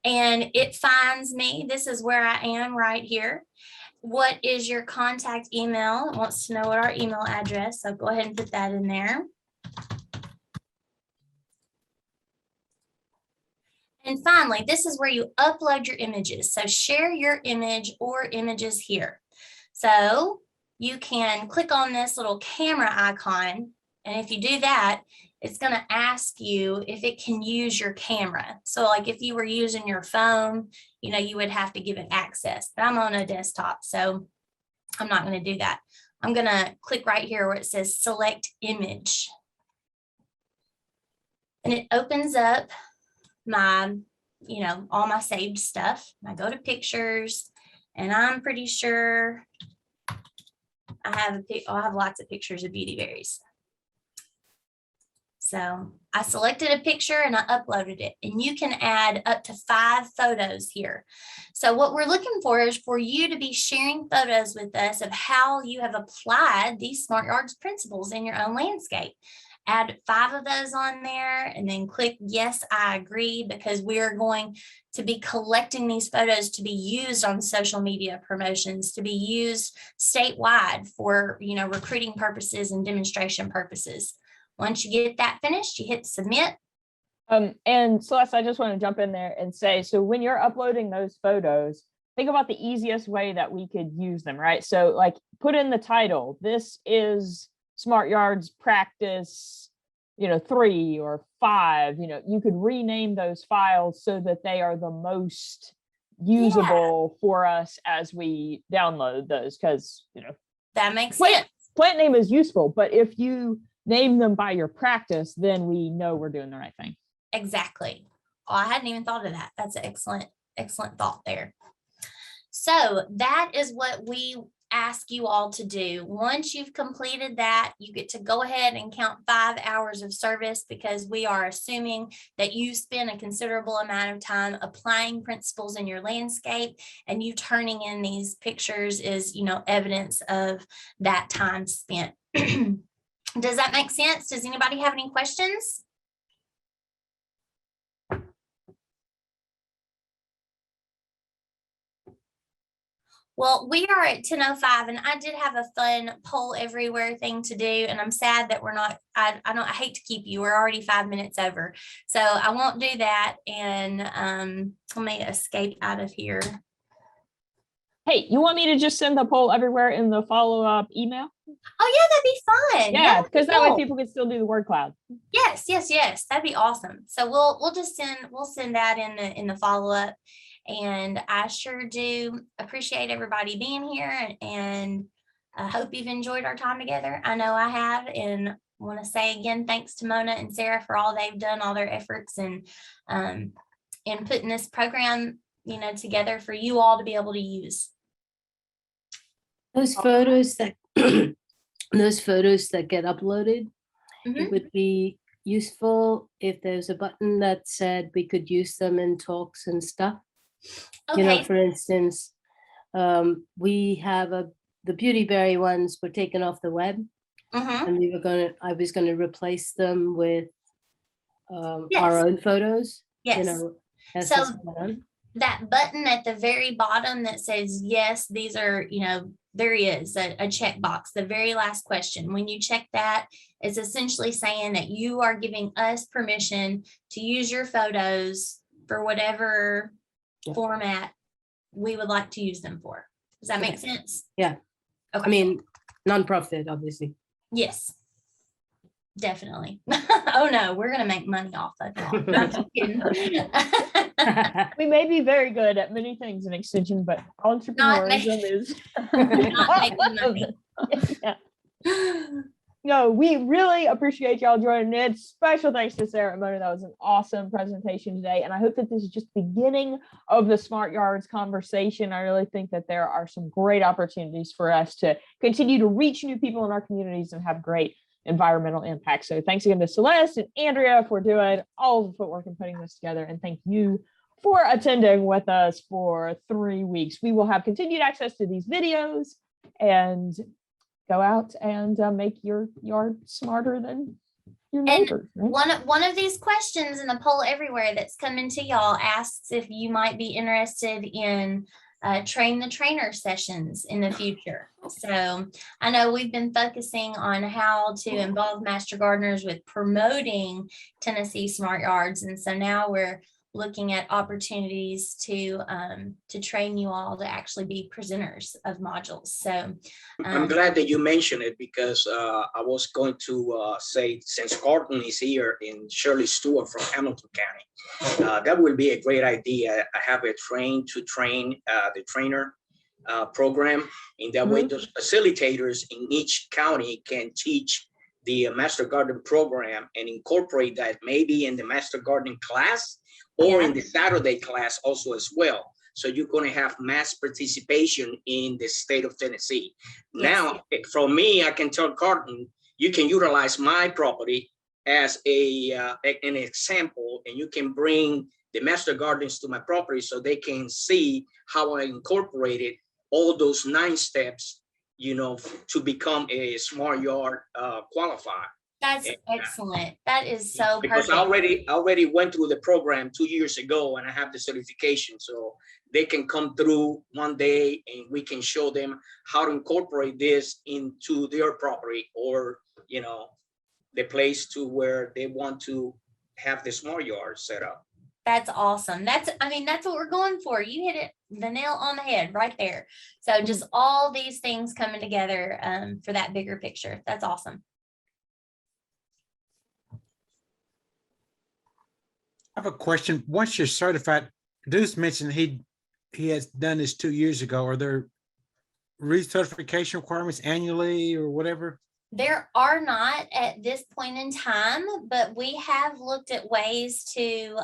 And it finds me. This is where I am right here. What is your contact email? It wants to know what our email address. So go ahead and put that in there. And finally, this is where you upload your images. So share your image or images here. So you can click on this little camera icon. And if you do that, it's going to ask you if it can use your camera. So like if you were using your phone, you know, you would have to give it access. But I'm on a desktop, so I'm not going to do that. I'm going to click right here where it says select image. And it opens up my, you know, all my saved stuff. I go to pictures, and I'm pretty sure I'll have lots of pictures of beauty berries. So I selected a picture and I uploaded it, and you can add up to 5 photos here. So what we're looking for is for you to be sharing photos with us of how you have applied these Smart Yards principles in your own landscape. Add 5 of those on there and then click yes, I agree, because we are going to be collecting these photos to be used on social media promotions, to be used statewide for, you know, recruiting purposes and demonstration purposes. Once you get that finished, you hit submit. And Celeste, I just want to jump in there and say, so when you're uploading those photos, think about the easiest way that we could use them, right? So like put in the title, this is Smart Yards practice, 3 or 5, you could rename those files so that they are the most usable for us as we download those, because, that makes sense. Plant name is useful, but if you name them by your practice, then we know we're doing the right thing. Exactly. Oh, I hadn't even thought of that. That's an excellent thought there. So that is what we ask you all to do. Once you've completed that, you get to go ahead and count 5 hours of service, because we are assuming that you spend a considerable amount of time applying principles in your landscape, and you turning in these pictures is, evidence of that time spent. Does that make sense? Does anybody have any questions? Well, we are at 10:05 and I did have a fun poll everywhere thing to do. And I'm sad that we're not, I hate to keep you. We're already 5 minutes over. So I won't do that. And let me escape out of here. Hey, you want me to just send the poll everywhere in the follow-up email? Oh yeah, that'd be fun. Yeah, that'd be because that way cool. people can still do the word cloud. Yes, that'd be awesome. So we'll send that in the follow-up. And I sure do appreciate everybody being here, and I hope you've enjoyed our time together. I know I have, and want to say again, thanks to Mona and Sarah for all they've done, all their efforts and in putting this program, together for you all to be able to use. Those photos that those photos that get uploaded, it would be useful if there's a button that said we could use them in talks and stuff. Okay. For instance, we have the Beauty Berry ones were taken off the web, and I was gonna replace them with our own photos. Yes. As So this went on. that button at the very bottom that says, yes, these are, there is a checkbox, the very last question. When you check that, it's essentially saying that you are giving us permission to use your photos for whatever format we would like to use them for. Does that make sense? Yeah. Okay. I mean, nonprofit, obviously. Yes, definitely. Oh no, we're gonna make money off of y'all. I'm just kidding. We may be very good at many things in extension, but entrepreneurship is Not making money. Yeah. No, we really appreciate y'all joining in. Special thanks to Sarah and Mona. That was an awesome presentation today. And I hope that this is just the beginning of the Smart Yards conversation. I really think that there are some great opportunities for us to continue to reach new people in our communities and have great environmental impact. So thanks again to Celeste and Andrea for doing all the footwork and putting this together. And thank you for attending with us for 3 weeks. We will have continued access to these videos and go out and make your yard smarter than your neighbors. Right? One of these questions in the poll everywhere that's coming to y'all asks if you might be interested in train the trainer sessions in the future. So I know we've been focusing on how to involve master gardeners with promoting Tennessee Smart Yards. And so now we're looking at opportunities to train you all to actually be presenters of modules. So I'm glad that you mentioned it, because I was going to say, since Carlton is here in Shirley Stewart from Hamilton County, that would be a great idea. I have a train the trainer program. In that way, those facilitators in each county can teach the Master Garden program and incorporate that maybe in the Master Gardening class or in the Saturday class also as well. So you're going to have mass participation in the state of Tennessee. Yes. Now, from me, I can tell Carlton, you can utilize my property as an example, and you can bring the Master Gardens to my property so they can see how I incorporated all those 9 steps, to become a Smart Yard qualified. That's excellent. That is so because perfect. I already went through the program 2 years ago, and I have the certification, so they can come through one day and we can show them how to incorporate this into their property or the place to where they want to have the Smart Yard set up. That's awesome. That's what we're going for. You hit it the nail on the head right there. So just all these things coming together for that bigger picture. That's awesome. I have a question. Once you're certified, Deuce mentioned he has done this 2 years ago. Are there recertification requirements annually or whatever? There are not at this point in time, but we have looked at ways to,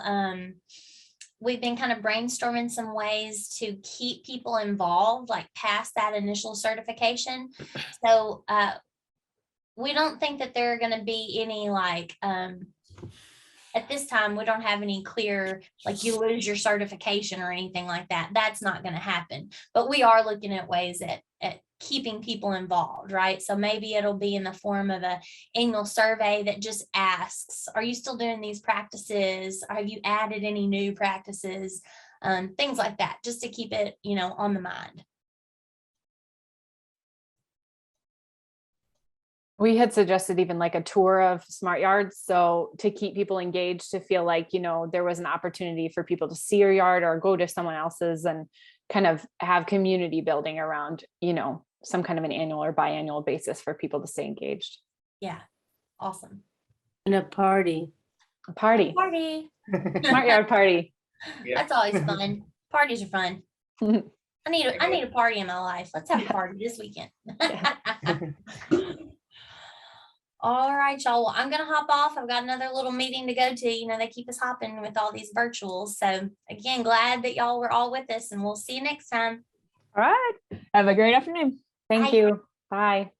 we've been kind of brainstorming some ways to keep people involved, like past that initial certification. So we don't think that there are going to be any at this time, we don't have any clear, you lose your certification or anything like that. That's not going to happen. But we are looking at ways at keeping people involved, right? So maybe it'll be in the form of an annual survey that just asks, are you still doing these practices? Have you added any new practices? Things like that, just to keep it, on the mind. We had suggested even like a tour of smart yards. So to keep people engaged, to feel like, there was an opportunity for people to see your yard or go to someone else's and kind of have community building around, some kind of an annual or biannual basis for people to stay engaged. Yeah. Awesome. And a party. Party. Smart yard party. Yeah. That's always fun. Parties are fun. I need a party in my life. Let's have a party this weekend. All right, y'all. Well, I'm going to hop off. I've got another little meeting to go to. They keep us hopping with all these virtuals. So again, glad that y'all were all with us, and we'll see you next time. All right. Have a great afternoon. Thank Bye. you. Bye.